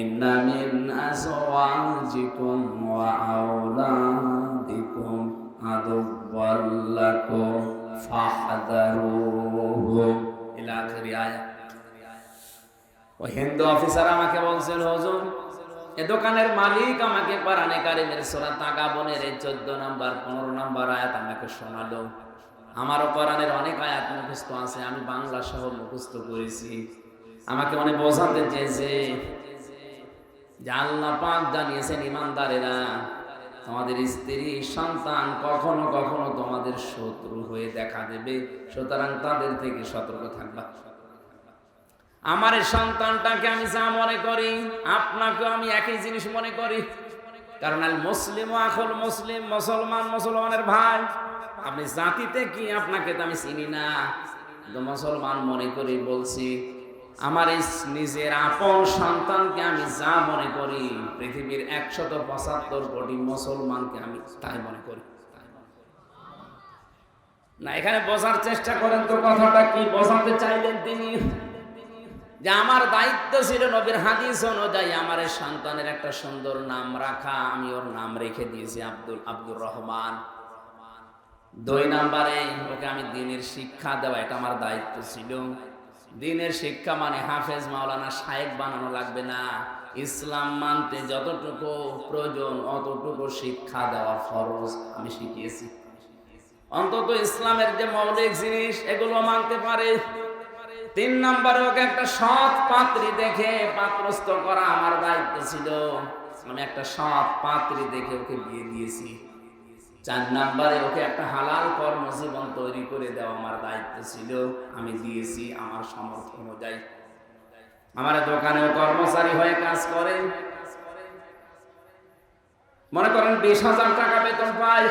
ইন্না মিন আযওয়াজিকুম ওয়া আওলাদিকুম আদুওয়াল লাকুম ফাহযারুহুম ইলা আখিরি আয়াত। ওই হিন্দু অফিসার আমাকে বলছেন, হুজুর এ দোকানের মালিক আমাকে কোরআনে কারীমের সূরা তাগাবনের এই 14 নাম্বার 15 নাম্বার আয়াত আমাকে শোনালো। আমারও কোরআনের অনেক আয়াত মুখস্থ আছে, আমি বাংলা সহ মুখস্থ করেছি। আমাকে অনেক বোঝাতে চেয়েছে যে আল্লাহ পাক জানিয়েছেন, ইমানদারেরা তোমাদের স্ত্রী সন্তান কখনো কখনো তোমাদের শত্রু হয়ে দেখা দেবে, সুতরাং তাদের থেকে সতর্ক থাকবা। আমার এই সন্তানটাকে আমি যা মনে করি আপনাকেও আমি একই জিনিস মনে করি, কারণ আল মুসলিম আখুল মুসলিম, মুসলমান মুসলমানের ভাই। আপনি জাতিতে কি আপনাকে তো আমি চিনি না, তো মুসলমান মনে করি বলছি। আমার এই নিজের আপন সন্তানকে আমি যা মনে করি পৃথিবীর 175 কোটি মুসলমানকে আমি তাই মনে করি না। এখানে বোঝার চেষ্টা করেন তো কথাটা কি বোঝাতে চাইলেন তিনি। যে আমার দায়িত্ব ছিল নবীর হাদিস অনুযায়ী আমার এই সন্তানের একটা সুন্দর নাম রাখা, আমি ওর নাম রেখে দিয়েছি আব্দুর রহমান। 2 নম্বরে ওকে আমি দ্বীনের শিক্ষা দেওয়া, এটা আমার দায়িত্ব ছিল। দ্বীনের শিক্ষা মানে হাফেজ মাওলানা শায়েখ বানানো লাগবে না, ইসলাম মানতে যতটুকু প্রয়োজন অতটুকু শিক্ষা দেওয়া ফরজ আমি শিখিয়েছি। অন্তত ইসলামের যে মৌলিক জিনিস এগুলো মানতে পারে। 3 নম্বরে ওকে একটা সৎ পাত্রী দেখে পাত্রস্থ করা আমার দায়িত্ব ছিল, আমি একটা সৎ পাত্রী দেখে ওকে বিয়ে দিয়েছি। 4 নম্বরে ওকে একটা হালাল কর্মজীবন তৈরি করে দেওয়া আমার দায়িত্ব ছিল, আমি দিয়েছি আমার সামর্থ্য অনুযায়ী। আমার দোকানেও কর্মচারী হয়ে কাজ করে, মনে করেন 20,000 টাকা বেতন পায়,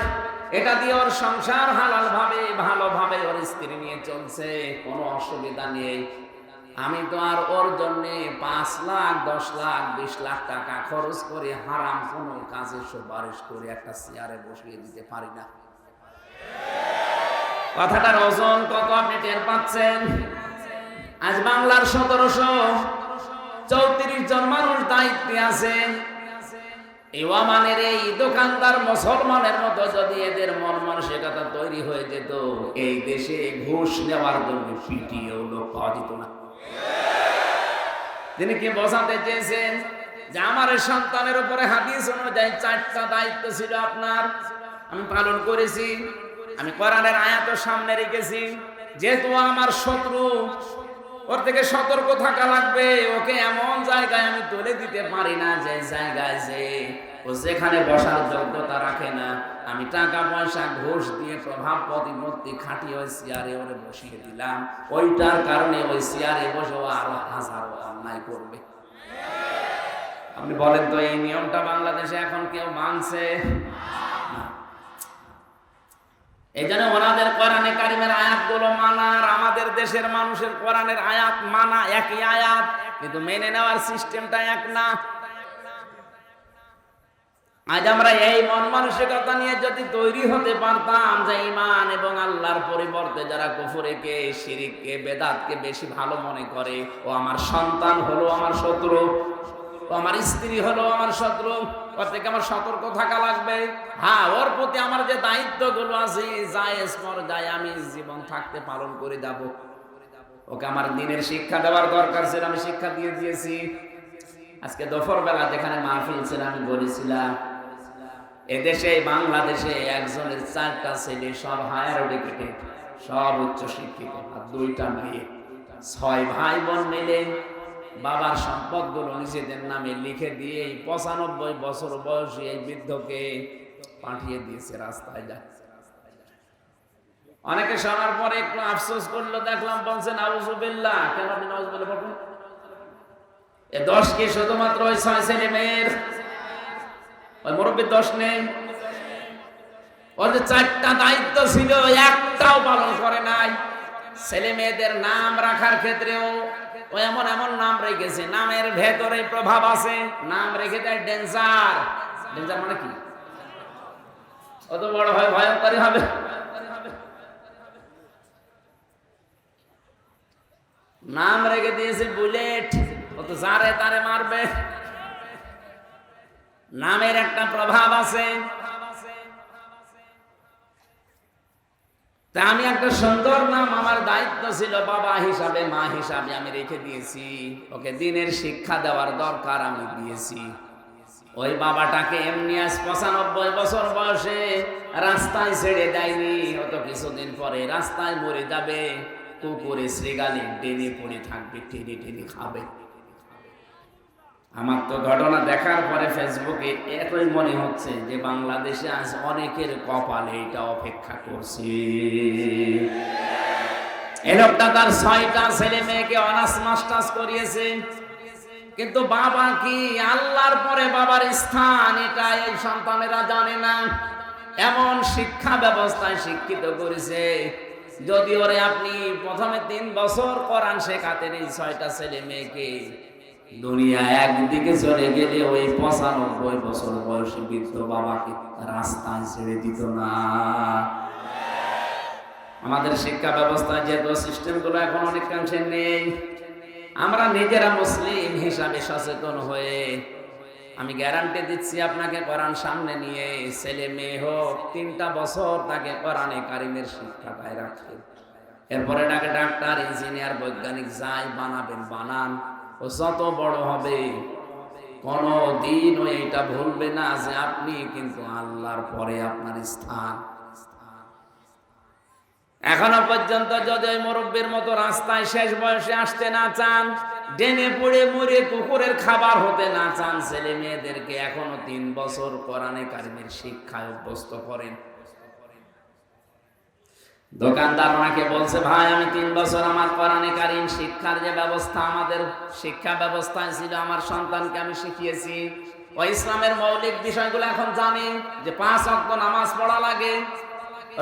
এটা দিয়ে ওর সংসার হালাল ভাবে ভালোভাবে ওর স্ত্রী নিয়ে চলছে, কোনো অসুবিধা নেই। আমি তো আর ওর জন্য 5 লাখ 10 লাখ 20 লাখ টাকা খরচ করে হারাম কোনো কাজে সুপারিশ করে একটা চেয়ারে বসিয়ে দিতে পারি না। কথাটার ওজন কত আপনি টের পাচ্ছেন? আজ বাংলার 1734 জন মানুষ দায়িত্বে আছে। এই ওমানের এই দোকানদার মুসলমানের মতো যদি এদের মন মানসিকতা তৈরি হয়ে যেত, এই দেশে ঘুষ নেওয়ার জন্য পিটিয়েও লোক পাওয়া যেত না। তিনি কি বোঝাতে চেয়েছেন? যে আমার সন্তানের উপরে হাদিস অনুযায়ী 4টা দায়িত্ব ছিল আপনার, আমি পালন করেছি। আমি কোরআনের আয়াত সামনে রেখেছি, যেহেতু আমার শত্রু, ওর থেকে সতর্ক থাকা লাগবে। ওকে এমন জায়গায় আমি তুলে দিতে পারি না যে জায়গায় যে ও যেখানে বসার যোগ্যতা রাখে না। আমি টাকা পয়সা ঘুষ দিয়ে প্রভাব প্রতিপত্তি খাটিয়ে ওই চেয়ারে ওরে বসিয়ে দিলাম, ওইটার কারণে ওই চেয়ারে বসে ও আরো হাজারো অন্যায় করবে। আপনি বলেন তো এই নিয়মটা বাংলাদেশে এখন কেউ মানছে? এই জন্য ওনাদের কোরআনে কারিমের আয়াতগুলো মানা আর আমাদের দেশের মানুষের কোরআনের আয়াত মানা একই আয়াত, কিন্তু মেনে নেওয়ার সিস্টেমটা এক না। আজ আমরা এই মন মানসিকতা নিয়ে যদি তৈরি হতে পারতাম যে ঈমান এবং আল্লাহর পরিবর্তে যারা কুফরিকে, শিরককে, বেদাতকে বেশি ভালো মনে করে, ও আমার সন্তান হলো আমার শত্রু, ও আমার স্ত্রী হলো আমার শত্রু, ওর থেকে আমার সতর্ক থাকা লাগবে। হ্যাঁ, ওর প্রতি আমার যে দায়িত্বগুলো আছে জায়েজ পর্যায়ে আমি জীবন থাকতে পালন করে যাব। ওকে আমার দ্বীনের শিক্ষা দেওয়ার দরকার ছিল, আমি শিক্ষা দিয়ে দিয়েছি। আজকে দুপুর বেলা যেখানে মাহফিল ছিল আমি বলেছিলাম, এদেশে বাংলাদেশে একজনের 4টা ছেলে, সব হায়ার এডুকেটেড, সব উচ্চ শিক্ষিত, আর 2টা মেয়ে। 6 ভাই বোন মিলে বাবার সম্পদগুলো নিজেদের নামে লিখে দিয়ে 95 বছর বয়সী এই বৃদ্ধকে পাঠিয়ে দিয়েছে রাস্তায়। যায় অনেকে শোনার পরে একটু আফসোস করলো, দেখলাম বলছেন নাউজুবিল্লাহ। কেন আপনি নাউজুবিল্লাহ বলবেন? এ দোষ কি শুধুমাত্র ওই 6 ছেলে মেয়ের? ওই মুরব্বীর দোষ নেই? ওর যে 4টা দায়িত্ব ছিল একটাও পালন করে নাই। ছেলে মেয়েদের নাম রাখার ক্ষেত্রেও ও এমন এমন নাম রেখেছে, নামের ভেতরে প্রভাব আছে। নাম রেখে দেয় ডেঞ্জার। ডেঞ্জার মানে কি? অত বড় হয় ভয়ঙ্করী হবে। নাম রেখে দিয়েছে বুলেট, ও তো যারে তারে মারবে। নামের একটা প্রভাব আছে। তা আমি একটা সুন্দর নাম, আমার দায়িত্ব ছিল বাবা হিসাবে, মা হিসাবে আমি রেখে দিয়েছি। ওকে দিনের শিক্ষা দেওয়ার দরকার, আমি দিয়েছি। ওই বাবাটাকে এমনি আজ 95 বছর বয়সে রাস্তায় ছেড়ে দেয়নি। হয়তো কিছুদিন পরে রাস্তায় মরে যাবে, কুকুরে শ্রীগালি টেনে পড়ে থাকবে, টেনে টেনে খাবে। আমার তো ঘটনা দেখার পরে ফেসবুকে এতই মনে হচ্ছে যে বাংলাদেশে আজ অনেকের কপালে এটা অপেক্ষা করছে। এই লোকটা তার 6টা ছেলে মেয়েকে অনার্স মাস্টার্স করিয়েছে, কিন্তু বাবা কি, আল্লাহর পরে বাবার স্থান এটা এই সন্তানেরা জানে না। এমন শিক্ষা ব্যবস্থায় শিক্ষিত করেছে, যদি ওরে আপনি প্রথমে 3 বছর কোরআন শেখাতেন এই 6টা ছেলে মেয়েকে, দুনিয়া একদিকে চলে গেলে ওই 95 বছর বয়সী বৃদ্ধ বাবাকে রাস্তায় ছেড়ে দিত না। আমাদের শিক্ষা ব্যবস্থায় যে সিস্টেমগুলো এখন অনেকাংশে নেই, আমরা নিজেরা মুসলিম হিসাবে সচেতন হয়ে, আমি গ্যারান্টি দিচ্ছি আপনাকে, কোরআন সামনে নিয়ে ছেলে মেয়ে হোক 3টা বছর তাকে কোরআনে কারিমের শিক্ষা পায় রাখে। এরপরে তাকে ডাক্তার, ইঞ্জিনিয়ার, বৈজ্ঞানিক যাই বানাবেন বানান, ও যত বড় হবে কোনো দিন ও এইটা ভুলবে না যে আপনি কিন্তু আল্লাহর পরে আপনার স্থান। এখনো পর্যন্ত যদি ওই মুরব্বীর মতো রাস্তায় শেষ বয়সে আসতে না চান, ডেনে পড়ে মরে কুকুরের খাবার হতে না চান, ছেলে মেয়েদেরকে এখনো 3 বছর কোরআনে কারিমের শিক্ষায় অভ্যস্ত করেন। দোকানদার ওনাকে বলছে, ভাই আমি 3 বছর আমার কোরআনে কারিম শিক্ষার যে ব্যবস্থা আমাদের শিক্ষা ব্যবস্থায় ছিল, আমার সন্তানকে আমি শিখিয়েছি। ও ইসলামের মৌলিক বিষয়গুলো এখন জানে, যে 5 ওয়াক্ত নামাজ পড়া লাগে,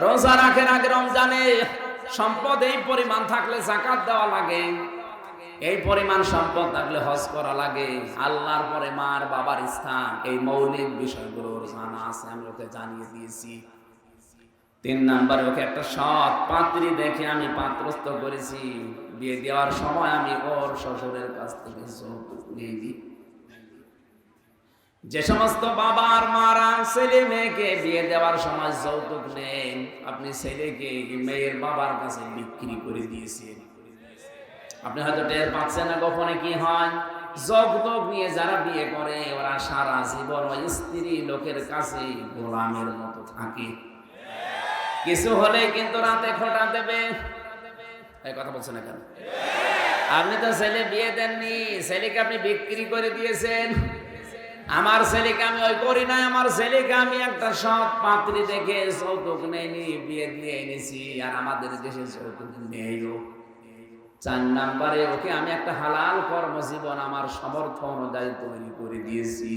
রোজা রাখের আগে রমজানে সম্পদ এই পরিমাণ থাকলে যাকাত দেওয়া লাগে, এই পরিমাণ সম্পদ থাকলে হজ করা লাগে, আল্লাহর পরে মার বাবার স্থান, এই মৌলিক বিষয়গুলোর জানা আছে, আমি ওকে জানিয়ে দিয়েছি। 3 নাম্বারে ওকে একটা সৎ পাত্রী দেখে আমি পাত্রস্থ করেছি। বিয়ে দেওয়ার সময় আমি ওর শ্বশুরের কাছ থেকে যৌতুক নিয়ে দিই। যে সমস্ত বাবা আর মারা ছেলে মেয়েকে বিয়ে দেওয়ার সময় যৌতুক নেন, আপনি ছেলেকে মেয়ের বাবার কাছে বিক্রি করে দিয়েছেন। আপনি হয়তো টের পাচ্ছেন না গোপনে কি হয়। যৌতুক নিয়ে যারা বিয়ে করে ওরা সারা জীবন ওই স্ত্রী লোকের কাছে গোলামের মতো থাকে। কিছু হলে কিন্তু রাতে খোঁটা দেবে। এই কথা বলছেন না কেন? আপনি তো ছেলে বিয়ে দেননি, ছেলেকে আপনি বিক্রি করে দিয়েছেন। আমার ছেলেকে আমি ওই করি নাই, আমার ছেলেকে আমি একটা সৎ পাত্রী দেখে যৌতুক নেইনি, বিয়ে দিয়ে এনেছি। আর আমাদের দেশে যৌতুক নেইও। 4 নাম্বারে ওকে আমি একটা হালাল কর্মজীবন আমার সামর্থ্য অনুযায়ী তৈরি করে দিয়েছি।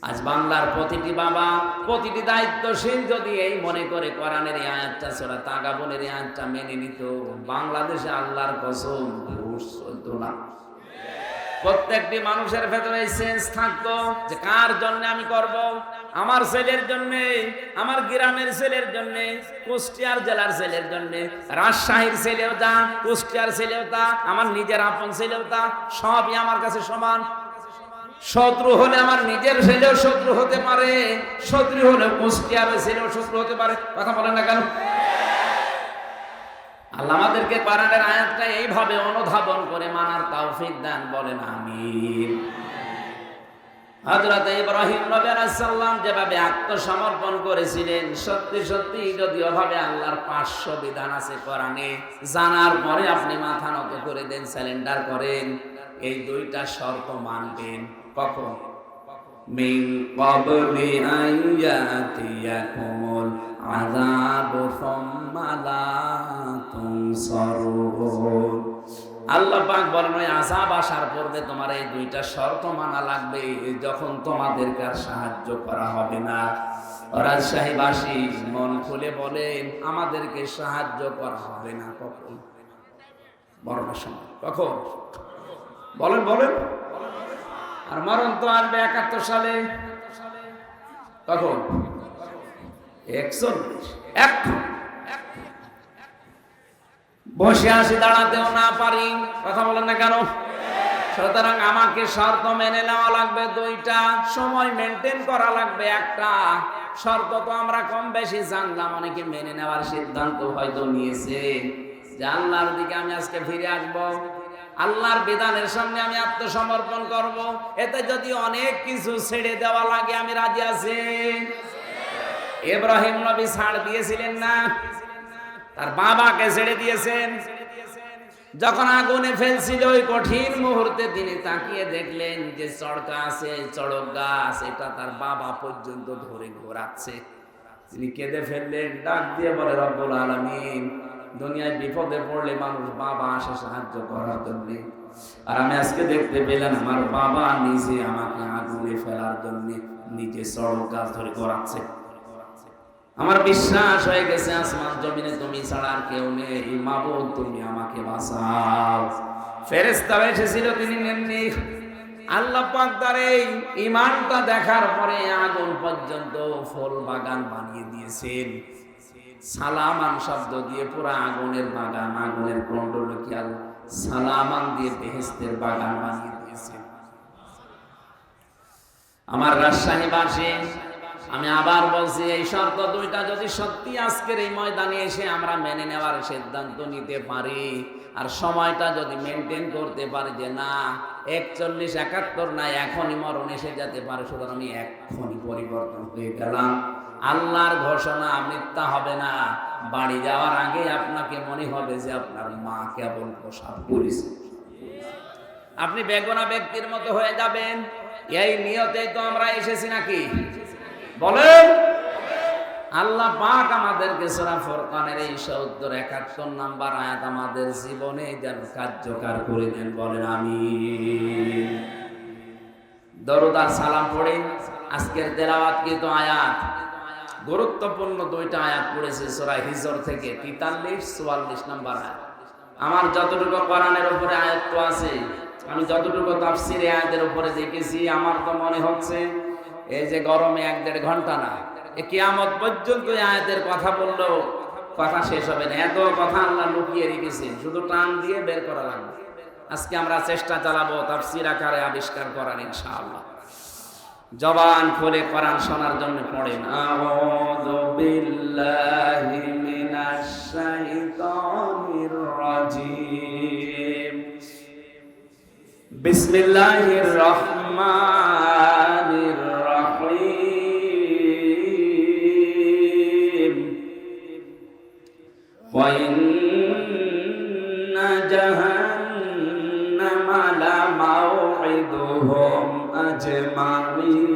আজ বাংলার প্রতিটি বাবা, প্রতিটি দায়িত্বশীল যদি এই মনে করে কোরআনের এই আয়াতটা, সূরা তাগাবুনের এই আয়াতটা মেনে নিত, বাংলাদেশে আল্লাহর কসম ঘুষ চলতো না। প্রত্যেকটি মানুষের ভেতরে সেন্স থাকতো যে কার জন্য আমি করব। আমার ছেলের জন্য, আমার গ্রামের ছেলের জন্য, কুষ্টিয়ার জেলার ছেলের জন্য, রাজশাহীর ছেলেও তা, কুষ্টিয়ার ছেলেও তা, আমার নিজের আপন ছেলেও তা, সবই আমার কাছে সমান। শত্রু হলে আমার নিজের ছেলেও শত্রু হতে পারে, শত্রু হলে কুষ্টিয়ার ছেলেও শত্রু হতে পারে। কথা বলেন না কেন? আল্লাহ আমাদেরকে কোরআনের আয়াতটা এইভাবে অনুধাবন করে মানার তৌফিক দান, বলেন আমিন। হযরত ইব্রাহিম নবী আলাইহিস সালাম যেভাবে আত্মসমর্পণ করেছিলেন, সত্যি সত্যি যদি ওভাবে আল্লাহর 500 বিধান আছে কোরআনে, জানার পরে আপনি মাথা নত করে দেন, সারেন্ডার করেন, এই 2টা শর্ত মানবেন। কখন? মিন ক্বাবলি আন ইয়াতিয়াকুমুল আযাবু সুম্মা লা তুনসারুন। আল্লাহ পাক বলেন ওই আযাব আসার পূর্বে তোমার এই 2টা শর্ত মানা লাগবে, যখন তোমাদেরকে আর সাহায্য করা হবে না। রাজশাহীবাসী মন খুলে বলেন, আমাদেরকে সাহায্য করা হবে না কখন? মরণের সময়। কখন? বলেন বলেন। আর মরণ তো আসবে 71 সালে। কখন? 41। এখন বসে আসি, দাঁড়াতেও না পারি। কথা বলেন না কেন? সুতরাং আমাকে শর্ত মেনে নেওয়া লাগবে দুইটা, সময় মেনটেন করা লাগবে একটা। শর্ত তো আমরা কম বেশি জানলাম, অনেকে মেনে নেওয়ার সিদ্ধান্ত হয়তো নিয়েছে যে আল্লাহর দিকে আমি আজকে ফিরে আসব, আল্লাহর বিধানের সামনে আমি আত্মসমর্পণ করব। এতে যদি অনেক কিছু ছেড়ে দেওয়া লাগে আমি রাজি আছি। ইব্রাহিম নবী ছাড় দিয়েছিলেন না? তার বাবাকে ছেড়ে দিয়েছেন। যখন আগুনে ফেলছিল ওই কঠিন মুহূর্তে তিনি তাকিয়ে দেখলেন যে চড়কা আছে, চড়ক গাছ, এটা তার বাবা পর্যন্ত ধরে ঘোরাচ্ছে। তিনি কেঁদে ফেললেন, ডাক দিয়ে বলে, রব্বুল আলামিন, দুনিয়ায় বিপদে পড়লে মানুষ বাবা আসে সাহায্য করার জন্য, আর আমি আজকে দেখতে পেলাম আমার বাবা নিজে আমাকে আগুনে ফেলার জন্য নিজে চড়ক গাছ ধরে ঘোরাচ্ছে। আমার বিশ্বাস হয়ে গেছে আসমান জমিনে তুমি ছাড়া আর কেউ নেই, মাবুদ তুমি আমাকে বাঁচাও। ফেরেশতা এসেছিল, তিনি নেননি। আল্লাহ পাক তার এই ঈমানটা দেখার পরে আগুন পর্যন্ত ফুল বাগান বানিয়ে দিয়েছেন। সালামান শব্দ দিয়ে পুরো আগুনের বাগান, আগুনের কুণ্ডলিকাল সালামান দিয়ে বেহেশতের বাগান বানিয়ে দিয়েছেন। আমার রাজশাহীবাসী, আমি আবার বলছি, এই শর্ত দুইটা যদি সত্যি আজকের এই ময়দানে এসে আমরা মেনে নেওয়ার সিদ্ধান্ত নিতে পারি, আর সময়টা যদি মেনটেন করতে পারি যে না 41, 71 না, এখনই মরণ এসে যেতে পারে, সুতরাং আমি এখনই পরিবর্তন হয়ে গেলাম। আল্লাহর ঘোষণা মিথ্যা হবে না। বাড়ি যাওয়ার আগে আপনাকে মনে হবে যে আপনার মা কেবল প্রসাব করেছে, আপনি বেগুনা ব্যক্তির মতো হয়ে যাবেন। এই নিয়তেই তো আমরা এসেছি নাকি? বলেন। আল্লাহ পাক আমাদেরকে সূরা ফুরকানের এই 71 নম্বর আয়াত আমাদের জীবনে যেন কার্যকর করে দেন। বলেন আমিন। দরুদ আর সালাম পড়ে আজকের তেলাওয়াতকৃত আয়াত, গুরুত্বপূর্ণ দুইটা আয়াত পড়েছে সূরা হিজর থেকে, 43, 44 নম্বর আয়াত। আমার যতটুকু কোরআনের উপরে আয়াত আছে, আমি যতটুকু তাফসীরে আয়াতের উপরে দেখেছি, আমার তো মনে হচ্ছে এই যে গরমে 1-1.5 ঘন্টা না, কিয়ামত পর্যন্ত আয়াতের কথা বললেও কথা শেষ হবে না। এত কথা আল্লাহ লুকিয়ে রেখেছেন, শুধু টান দিয়ে বের করা লাগবে। আজকে আমরা চেষ্টা চালাবো তাফসীর আকারে আবিষ্কার করার, ইনশাআল্লাহ। জবান খুলে কোরআন শোনার জন্য পড়েন। আউযু বিল্লাহি মিনাশ শাইতানির রাজীম। বিসমিল্লাহির রহমানির রহিম। ওয়া ইন্না জাহান্নামা লামাউইদুহুম আজমাইন।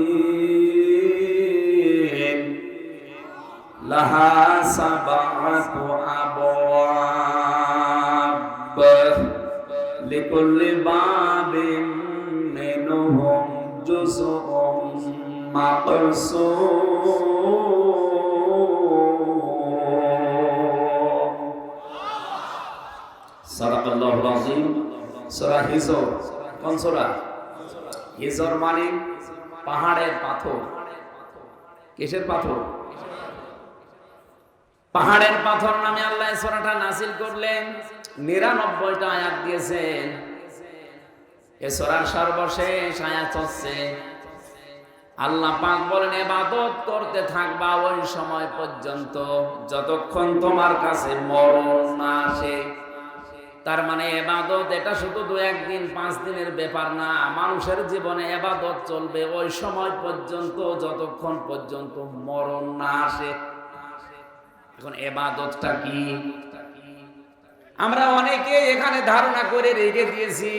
লাহা সাবআতু আবওয়াব লিকুল্লি বাবিন মিনহুম জুজউম মাকসুম। সাদাকাল্লাহুল আযীম। সূরা হিজর। কোন সূরা? হিজর মানে পাহাড়ের পাথর। কিসের পাথর? পাহাড়ের পাথর নামে আল্লাহ এই সূরাটা নাযিল করলেন। 99টা আয়াত দিয়েছেন। এই সূরার সর্বশেষ আয়াত হচ্ছে আল্লাহ পাক বলেন, ইবাদত করতে থাকবা ওই সময় পর্যন্ত যতক্ষণ তোমার কাছে মরণ না আসে। তার মানে ইবাদত এটা শুধু 2-1 দিন 5 দিনের ব্যাপার না, মানুষের জীবনে ইবাদত চলবে ওই সময় পর্যন্ত যতক্ষণ পর্যন্ত মরণ না আসে। এখন ইবাদতটা কি? আমরা অনেকে এখানে ধারণা করে রেখে দিয়েছি।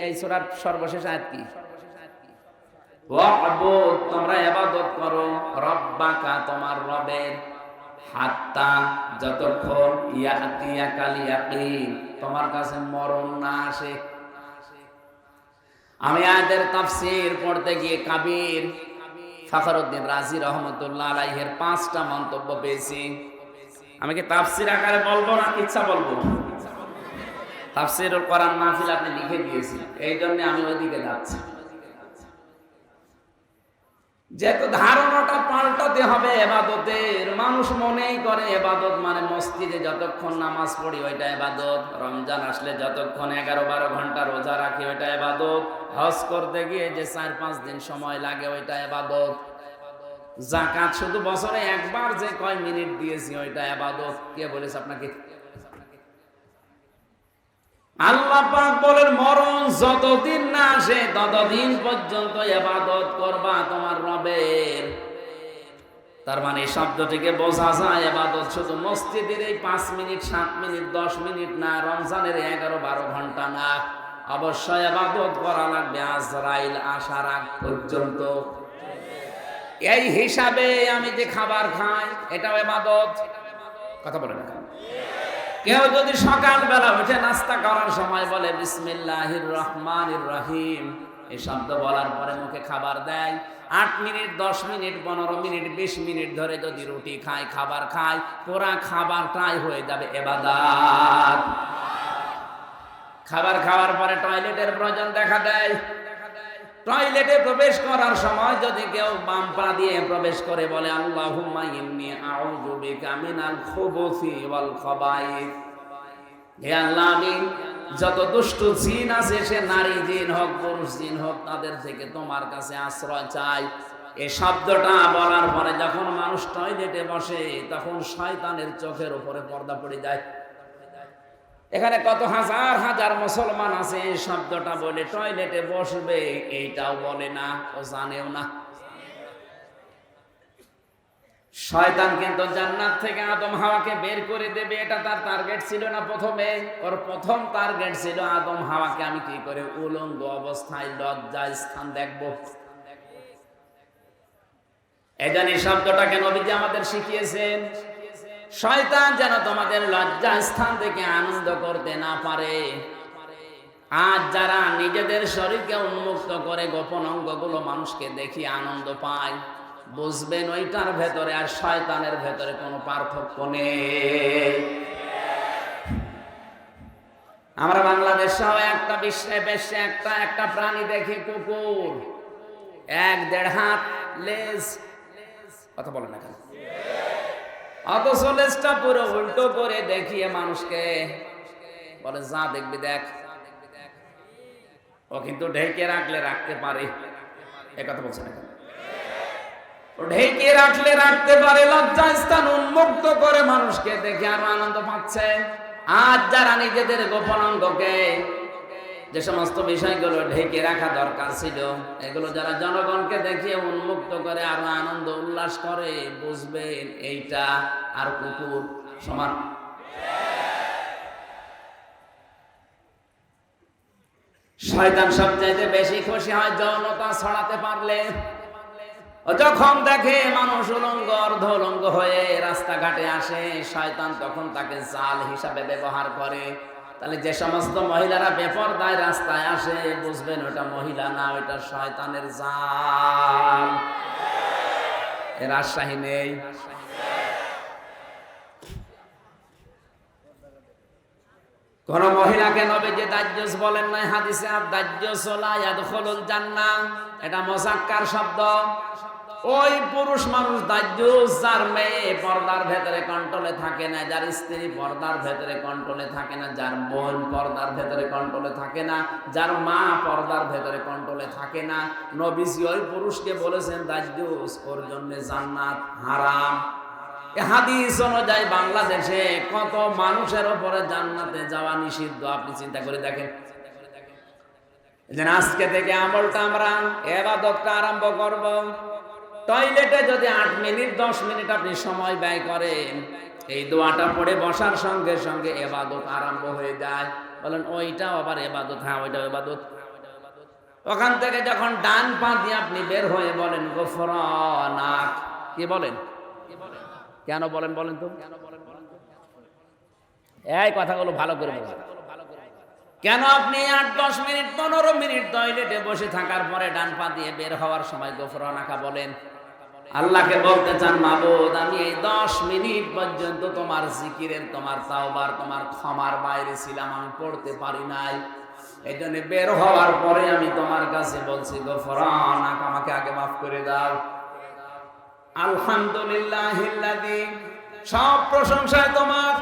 এই সূরার সর্বশেষ আয়াত কি? ওয়া'বুদ, তোমরা ইবাদত করো, রব্বাকা, তোমার রবের, হাত্তা, যতক্ষণ, ইয়াতিয়াকাল ইয়াকিন, তোমার কাছে মরণ না আসে। আমি আয়াতের তাফসীর পড়তে গিয়ে কাবির ফখরুদ্দিন রাজি রহমতুল্লাহ আলাইহির 5টা মন্তব্য পেয়েছি। আমি কি তাফসির আকারে বলবো না কিচ্ছা বলবো? তাফসিরুল কোরআন মাহফিল আপনি লিখে দিয়েছেন, এই জন্য আমি ওইদিকে যাচ্ছি। যেহেতু ধারণাটা পাল্টাতে হবে এবাদতের, মানুষ মনেই করে এবাদত মানে মসজিদে যতক্ষণ নামাজ পড়ি ওইটা এবাদত, রমজান আসলে যতক্ষণ 11-12 ঘন্টা রোজা রাখি ওইটা এবাদত, হজ করতে গিয়ে যে 4-5 দিন সময় লাগে ওইটা এবাদত, যাকাত শুধু বছরে একবার যে কয় মিনিট দিয়েছি ওইটা এবাদত। কে বলেছে আপনাকে? আল্লাহ পাক বলেন মরণ যতদিন না আসে ততদিন পর্যন্ত ইবাদত করবা তোমার রবের। তার মানে শব্দটিকে বোঝা যায় ইবাদত শুধু মসজিদের এই 5 মিনিট 7 মিনিট 10 মিনিট না, রমজানের 11-12 ঘন্টা না, অবশ্যই ইবাদত করা লাগবে আজরাইল আসার আগ পর্যন্ত। এই হিসাবে আমি যে খাবার খাই এটাও ইবাদত। কথা বলে না? কেউ যদি সকালবেলা উঠে নাস্তা করার সময় বলে বিসমিল্লাহির রহমানির রহিম, এই শব্দ বলার পরে মুখে খাবার দেয়, 8 মিনিট 10 মিনিট 15 মিনিট 20 মিনিট ধরে যদি রুটি খায় খাবার খায়, পুরা খাবারটাই হয়ে যাবে ইবাদত। খাবার খাওয়ার পরে টয়লেটের প্রয়োজন দেখা দেয়, টয়লেটে প্রবেশ করার সময় যদি কেউ বাম পা দিয়ে প্রবেশ করে বলে আল্লাহুম্মা ইন্নী আউযু বিকা মিনাল খুবুসি ওয়াল খাবাইস, হে আল্লাহ আমি যত দুষ্ট জিন আছে সে নারী জিন হোক পুরুষ জিন হোক তাদের থেকে তোমার কাছে আশ্রয় চাই। এই শব্দটা বলার পরে যখন মানুষ টয়লেটে বসে তখন শয়তানের চোখের উপরে পর্দা পড়ে যায়। এখানে কত হাজার হাজার মুসলমান আছে এই শব্দটা বলে টয়লেটে বসবে এইটাও বলে না, ও জানেও না। শয়তান কিন্তু জান্নাত থেকে আদম হাওয়াকে বের করে দেবে, এটা তার টার্গেট ছিল না। প্রথমে ওর প্রথম টার্গেট ছিল আদম হাওয়াকে আমি কি করে উলঙ্গ অবস্থায় লজ্জায় স্থান দেখব। এই জন্য শব্দটাকে নবীজি আমাদের শিখিয়েছেন, শয়তান যেন তোমাদের লজ্জা স্থান থেকে আনন্দ করতে না পারে। আজ যারা নিজেদের শরীরকে উন্মুক্ত করে গোপন অঙ্গগুলো মানুষকে দেখি আনন্দ পায়, বুঝবেন ওইটার ভেতরে আর শয়তানের ভেতরে কোনো পার্থক্য নেই। আমরা বাংলাদেশেও একটা বিশ্বে বেশে একটা প্রাণী দেখি, কুকুর, 1-1.5 হাত লেজ, কথা বলে না কেন? অথচ লেজটা পুরো উল্টো করে দেখিয়ে মানুষকে বলে যা দেখবি দেখ। ও কিন্তু ঢেকে রাখলে রাখতে পারে, এ কথা বলছে না? ও ঢেকে রাখলে রাখতে পারে, লজ্জা স্থান উন্মুক্ত করে মানুষকে দেখে আরো আনন্দ পাচ্ছে। আজ যারা নিজেদের গোপন অঙ্গকে, যে সমস্ত বিষয়গুলো ঢেকে রাখা দরকার ছিল, এগুলো যারা জনগণকে দেখিয়ে উন্মুক্ত করে আরো আনন্দ উল্লাস করে, বুঝবেন এইটা আর কুকুর সমান। শয়তান সবচাইতে বেশি খুশি হয় যৌনতা ছড়াতে পারলে। ও যখন দেখে মানুষ উলঙ্গ অর্ধ উলঙ্গ হয়ে রাস্তাঘাটে আসে, শয়তান তখন তাকে জাল হিসাবে ব্যবহার করে। তাহলে যে সমস্ত মহিলারা বেপরদায় রাস্তায় আসে, বুঝবেন ওটা মহিলা না, ওইটা শয়তানের জাল। এর রাজশাহী নেই। কোন মহিলাকে নবীজি দাজ্জুস বলেন নাই হাদিসে, আর দাজ্জুস লা ইয়াদখুলুল জান্নাহ, এটা মুযাক্কার শব্দ। ওই পুরুষ মানুষ দাজ্জুস যার মেয়ে পর্দার ভেতরে কন্ট্রোলে থাকে না, যার স্ত্রী পর্দার ভেতরে কন্ট্রোলে থাকে না, যার বোন পর্দার ভেতরে কন্ট্রোলে থাকে না, যার মা পর্দার ভেতরে কন্ট্রোলে থাকে না। নবীজি ওই পুরুষকে বলেছেন দাজ্জুস, ওর জন্য জান্নাত হারাম। এই হাদিস অনুযায়ী বাংলাদেশে কত মানুষের উপরে জান্নাতে যাওয়া নিষিদ্ধ, আপনি চিন্তা করে দেখেন। আজকে থেকে আমলটা আমরা ইবাদতটা আরম্ভ করব। টয়লেটে যদি 8 মিনিট 10 মিনিট আপনি সময় ব্যয় করেন, এই দোয়াটা পড়ে বসার সঙ্গে সঙ্গে ইবাদত আরম্ভ হয়ে যায়। বলেন ওইটাও আবার ইবাদত? হ্যাঁ, ওইটাও ইবাদত। ওখান থেকে যখন ডান পা দিয়ে আপনি বের হয়ে বলেন গফরানাক, কি বলেন? কেন বলেন বলেন তো? এই কথাগুলো ভালো করে বলেন। কেন আপনি 8-10 মিনিট 15 মিনিট টয়লেটে বসে থাকার পরে ডান পা দিয়ে বের হওয়ার সময় গফরানাকা বলেন? আল্লাহকে বলতে চান, মাবুদ আমি এই 10 মিনিট পর্যন্ত তোমার জিকিরের, তোমার তাওবার, তোমার ক্ষমার বাইরে ছিলাম, আমি পড়তে পারি নাই। এই জন্য বের হওয়ার পরে আমি তোমার কাছে বলছি, গফরানাক, আমাকে আগে মাফ করে দাও। আলহামদুলিল্লাহিল্লাযী, সব প্রশংসায় তোমার।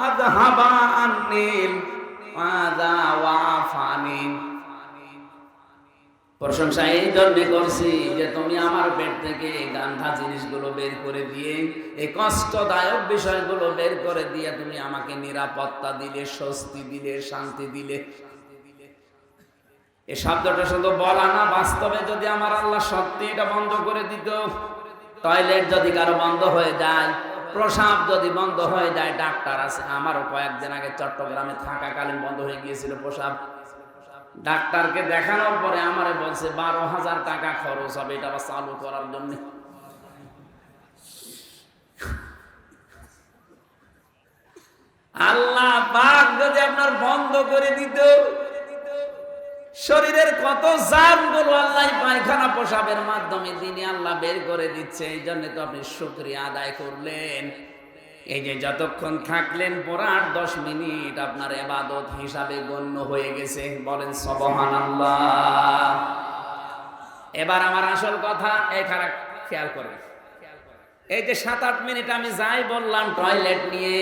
আযহাবা আন্নিল আযা ওয়া আফানি, প্রশংসা এই জন্য করছি যে তুমি আমার পেট থেকে গান্ধা জিনিসগুলো বের করে দিয়ে, এই কষ্টদায়ক বিষয়গুলো বের করে দিয়ে তুমি আমাকে নিরাপত্তা দিলে, স্বস্তি দিলে, শান্তি দিলে। এই শব্দটা শুধু বলা না, বাস্তবে যদি আমার আল্লাহ সত্যি এটা বন্ধ করে দিত, টয়লেট যদি কারো বন্ধ হয়ে যায়, প্রসাব যদি বন্ধ হয়ে যায়, ডাক্তার আছে, আমারও কয়েকদিন আগে চট্টগ্রামে থাকাকালীন বন্ধ হয়ে গিয়েছিল প্রসাব। ডাক্তারকে দেখানোর পরে আমারে বলছে 12,000 টাকা খরচ হবে এটা আবার চালু করার জন্য। আল্লাহ পাক যদি আপনার বন্ধ করে দিত, শরীরের কত জারগুলো আল্লাহ পায়খানা প্রসাবের মাধ্যমে দিনে আল্লাহ বের করে দিচ্ছে। এই জন্য তো আপনি শুকরিয়া আদায় করলেন। এই যে যতক্ষণ থাকলেন পুরা 10 মিনিট আপনার ইবাদত হিসাবে গণ্য হয়ে গেছে। বলেন সুবহানাল্লাহ। এবার আমার আসল কথা এখানে খেয়াল করেন। এই যে 7-8 মিনিট আমি যাই বললাম টয়লেট নিয়ে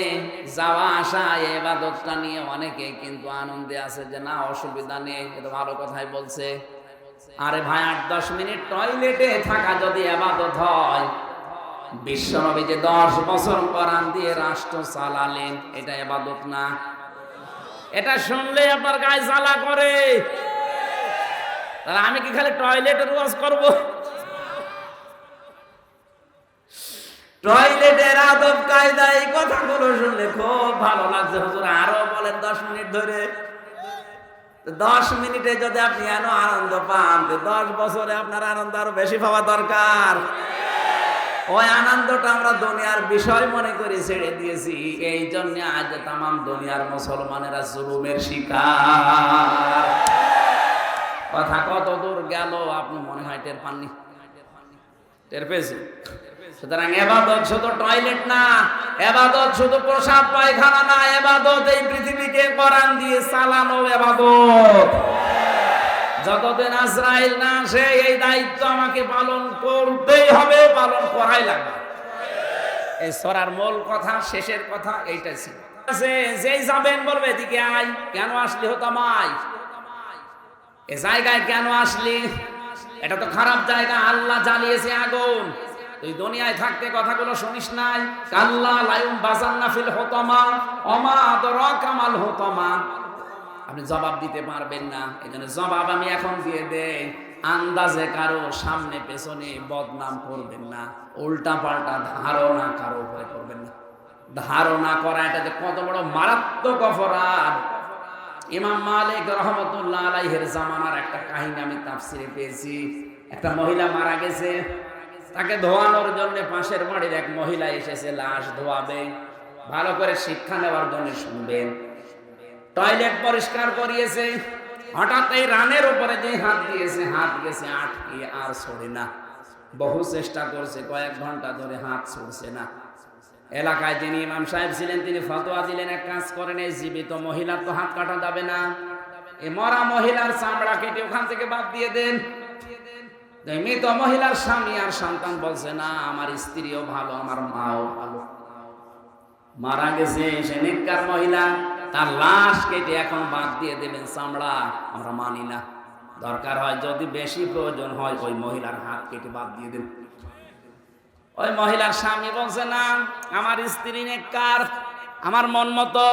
যাওয়া আসা, ইবাদতটা নিয়ে অনেকে কিন্তু আনন্দে আছে যে না অসুবিধা নেই, এটা ভালো কথাই বলছে। আরে ভাই 8-10 মিনিট টয়লেটে থাকা যদি ইবাদত হয়, বিশ্বনবী যে 10 বছর কোরআন দিয়ে রাষ্ট্র চালালেন, এটা ইবাদত না? এটা শুনলে আপনার গায়ে জ্বালা করে। তাহলে আমি কি খালি টয়লেটের ওয়াজ করব? টয়লেটের আদব কায়দা এই কথাগুলো শুনলে খুব ভালো লাগছে। হুজুর আরো বলেন 10 মিনিট ধরে। 10 মিনিটে যদি আপনি এত আনন্দ পান, 10 বছরে আপনার আনন্দ আরো বেশি পাওয়া দরকার। ওই আনন্দটা আমরা দুনিয়ার বিষয় মনে করে ছেড়ে দিয়েছি। এই জন্য আজ তামাম দুনিয়ার মুসলমানেরা জুলুমের শিকার। কথা কত দূর গেল আপনি মনে হয় টের পাননি? টের পেয়েছেন? সুতরাং ইবাদত শুধু টয়লেট না, ইবাদত শুধু প্রসাব পায়খানা না, ইবাদত এই পৃথিবীকে কোরআন দিয়ে চালানো ইবাদত। যতদিন আজরাইল না আসে এই দায়িত্ব আমাকে পালন করতেই হবে, পালন করাই লাগবে। এই সূরার মূল কথা, শেষের কথা এইটাই ছিল। যেই যাবেন বলবে এদিকে আয়, কেন আসলি হোতামাই, এ জায়গায় কেন আসলি? এটা তো খারাপ জায়গা, আল্লাহ জ্বালিয়েছে আগুন। তুই দুনিয়ায় থাকতে কথাগুলো শুনিস নাই? কাল্লা লায়ুম বাজান্না ফিল হুতামা ওমা আদরাকা মাল হুতামা। আপনি জবাব দিতে পারবেন না, এজন্য জবাব আমি এখন দিয়ে দেই। আন্দাজে কারো সামনে পেছনে বদনাম করবেন না, উল্টা পাল্টা ধারণা কারো উপরে করবেন না। ধারণা করা এটা যে কত বড় মারাত্মক অপরাধ। ইমাম মালিক রহমতুল্লাহ আলাইহির জামানার একটা কাহিনী আমি তাফসিরে পেয়েছি। একটা মহিলা মারা গেছে, তাকে ধোয়ানোর জন্য পাশের বাড়ির এক মহিলা এসেছে লাশ ধোয়াবে। ভালো করে শিক্ষা নেওয়ার জন্য শুনবেন। টয়লেট পরিষ্কার করিয়েছে, হঠাৎ এই রানের উপরে যে হাত দিয়েছে, হাত গেছে আটকে, আর ছড়ে না। বহু চেষ্টা করছে, কয়েক ঘন্টা ধরে হাত ছড়ছে না। এলাকায় যিনি ইমাম সাহেব ছিলেন তিনি ফতোয়া দিলেন, এক কাজ করেন, এই জীবিত মহিলার তো হাত কাটা যাবে না, এই মরা মহিলার চামড়া কেটে ওখান থেকে বাদ দিয়ে দেন। মৃত মহিলার স্বামী আর সন্তান বলছে না, আমার স্ত্রীও ভালো, আমার মাও ভালো, মারা গেছে সে নেককার মহিলা, তার লাশ কেটে এখন বাদ দিয়ে দেবেন চামড়া, আমরা মানি না। দরকার হয় যদি বেশি প্রয়োজন হয় ওই মহিলার হাত কেটে বাদ দিয়ে দেন। ওই মহিলার স্বামী বলছে না, আমার স্ত্রী নেককার, আমার মন মতো।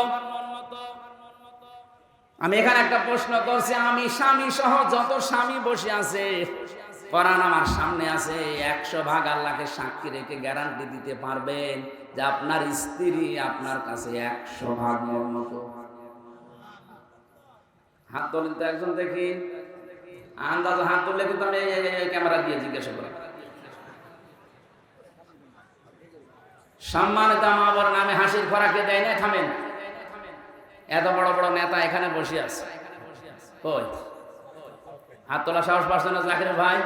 আমি এখানে একটা প্রশ্ন করছি, আমি স্বামী সহ যত স্বামী বসে আছে, কোরআন আমার সামনে আছে, 100 ভাগ আল্লাহকে সাক্ষী রেখে গ্যারান্টি দিতে পারবেন যে আপনার স্ত্রী আপনার কাছে 100 ভাগ মন মতো? হাত তোলেন তো একজন দেখি, আন্দাজ হাত তুললে কিন্তু আমি ক্যামেরা দিয়ে জিজ্ঞাসা করি। সম্মানিত মা বোন, আমি হাসির খোরাকে দেয় না, থামেন। এত বড় বড় নেতা এখানে বসে আছে, কই হাত তোলা সাহস পাচ্ছেন না জাকির ভাই?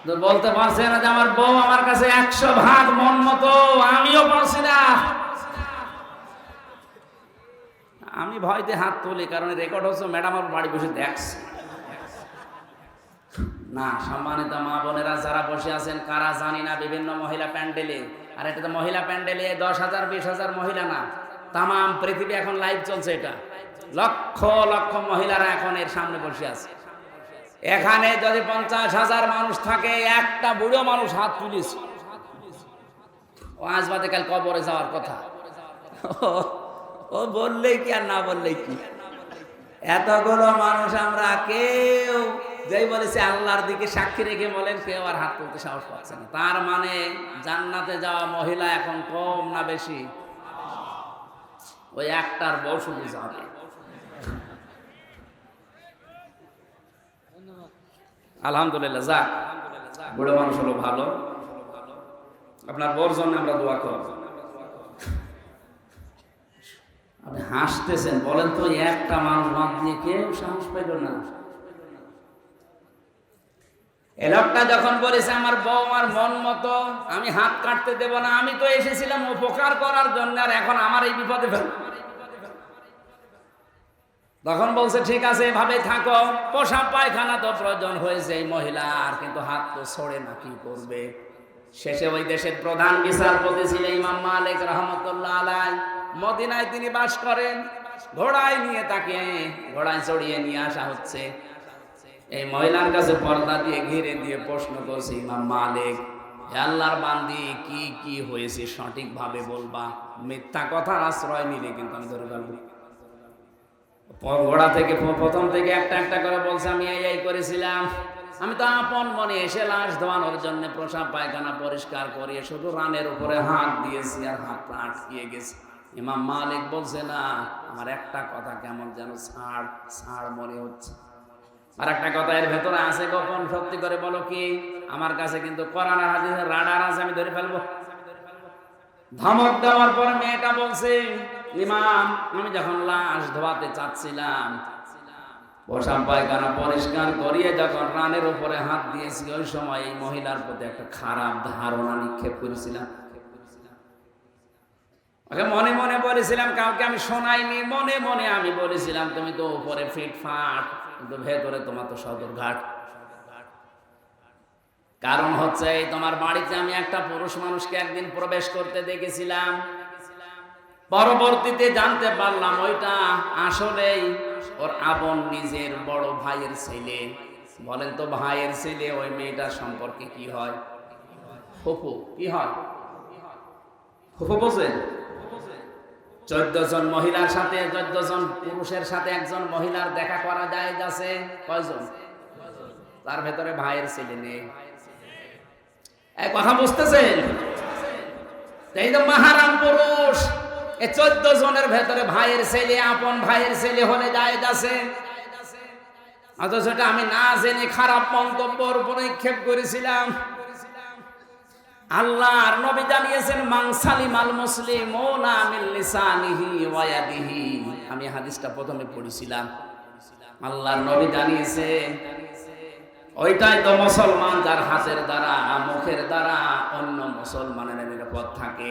তো বলতে পারছে না যে আমার বউ আমার কাছে 100 ভাগ মন মতো, আমিও পারছি না। আমি ভয়তে হাত তুলি, কারণ রেকর্ড হচ্ছে, ম্যাডাম আমার বাড়ি বসে দেখছে না। সম্মানিত মা বোনেরা যারা বসে আছেন, কারা জানি না বিভিন্ন মহিলা প্যান্ডেলে, আর এটা তো মহিলা প্যান্ডেলে 10,000 20,000 মহিলা না, তাম পৃথিবী এখন লাইভ চলছে। এটা লক্ষ লক্ষ মহিলারা এখন এর সামনে বসে আছে। এখানে যদি 50,000 মানুষ থাকে, একটা বুড়ো মানুষ হাত তুলিস, ও আজ বাদে কাল কবরে যাওয়ার কথা। ও বললেই কি আর না বললেই কি, এতগুলো মানুষ আমরা কেউ যেই বলেছে আল্লাহর দিকে সাক্ষী রেখে বলেন, কেউ আর হাত তুলতে সাহস পাচ্ছে না। তার মানে জান্নাতে যাওয়া মহিলা এখন কম না বেশি? ওই একটার বউ শুধু যাবে। আলহামদুলিল্লাহ, যাক, বুড়ো মানুষ হলো ভালো। আপনার বউর জন্য আমরা দোয়া করব। আপনি হাসতেছেন, বলেন তো, একটা মানুষ বাদ দিয়ে কেউ সাহস পাইল না। এ লোকটা যখন বলেছে আমার বউ আমার মন মতো, আমি হাত কাটতে দেব না, আমি তো এসেছিলাম উপকার করার জন্য, আর এখন আমার এই বিপদে ফেল। তখন বলছে ঠিক আছে, এভাবে থাকো, পোশাক পায়খানা তো প্রয়োজন হয়েছে এই মহিলার, কিন্তু হাত তো ছড়ে না, কি করবে। শেষে ওই দেশের প্রধান বিচারপতি ছিলেন ইমাম মালিক রহমতুল্লাহ আলাইহি, মদিনায় তিনি বাস করেন। ঘোড়ায় নিয়ে তাকে ঘোড়ায় চড়িয়ে নিয়ে আসা হচ্ছে। এই মহিলার কাছে পর্দা দিয়ে ঘিরে দিয়ে প্রশ্ন করছে ইমাম মালিক, হে আল্লাহর বান্দি, কি কি হয়েছে সঠিকভাবে বলবা, মিথ্যা কথার আশ্রয় নিলে কিন্তু আমি ধরে ফেলবো। ঘোড়া থেকে প্রথম থেকে একটা একটা করে বলছে, আমি এই করেছিলাম, আমি তো আপন মনে এসে লাশ ধোয়ানোর জন্য প্রসাব পায়খানা পরিষ্কার করিয়ে শুধু রানের উপরে হাত দিয়েছি, আর হাতটা আটকিয়ে গেছে। ইমাম মালিক বলছে না, আমার একটা কথা কেমন যেন ছাড় ছাড় মনে হচ্ছে। আর একটা কথা এর ভেতরে আছে গোপন, সত্যি করে বলো কি? আমার কাছে কিন্তু কোরআন আর হাদিসের রাডার আছে, আমি ধরে ফেলবো। ধমক দেওয়ার পরে মেয়েটা বলছে, ইমাম, আমি যখন লাশ ধোয়াতে চাচ্ছিলাম, পোশাক পায়খানা পরিষ্কার করিয়ে যখন রানের উপরে হাত দিয়েছি, ওই সময় এই মহিলার প্রতি একটা খারাপ ধারণা নিক্ষেপ করেছিলাম। ওকে মনে মনে বলেছিলাম, কাউকে আমি শোনাইনি, মনে মনে আমি বলেছিলাম তুমি তো উপরে ফিটফাট, কিন্তু ভেতরে তোমার তো সদরঘাট। কারণ হচ্ছে এই তোমার বাড়িতে আমি একটা পুরুষ মানুষকে একদিন প্রবেশ করতে দেখেছিলাম, পরবর্তীতে জানতে পারলাম ওইটা আসলেই ওর আপন নিজের বড় ভাইয়ের ছেলে। বলেন তো, ভাইয়ের ছেলে ওই মেয়েটার সম্পর্কে কি হয়? ফুফু। কি হয়? ফুফু বোঝেন? 14 জন মহিলার সাথে, 14 জন পুরুষের সাথে একজন মহিলার দেখা করা যায় যাচ্ছে কয়জন? তার ভেতরে ভাইয়ের ছেলে নেই। এই কথা বুঝতেছেন? এই তো মাহারাম পুরুষ, এই 14 জনের ভেতরে ভাইয়ের ছেলে, আপন ভাইয়ের ছেলে হলে যায় যাচ্ছে। অথচ সেটা আমি না জেনে খারাপ মন্তব্যের উপর নিক্ষেপ করেছিলাম। আল্লাহর নবী জানিয়েছেন, মান সালিমাল মুসলিমুনা মিন লিসানিহি ওয়া ইয়াদিহি। আমি হাদিসটা প্রথমে পড়েছিলাম। আল্লাহর নবী জানিয়েছেন, ওইটাই তো মুসলমান যার হাতের দ্বারা মুখের দ্বারা অন্য মুসলমানের নিরাপদ থাকে।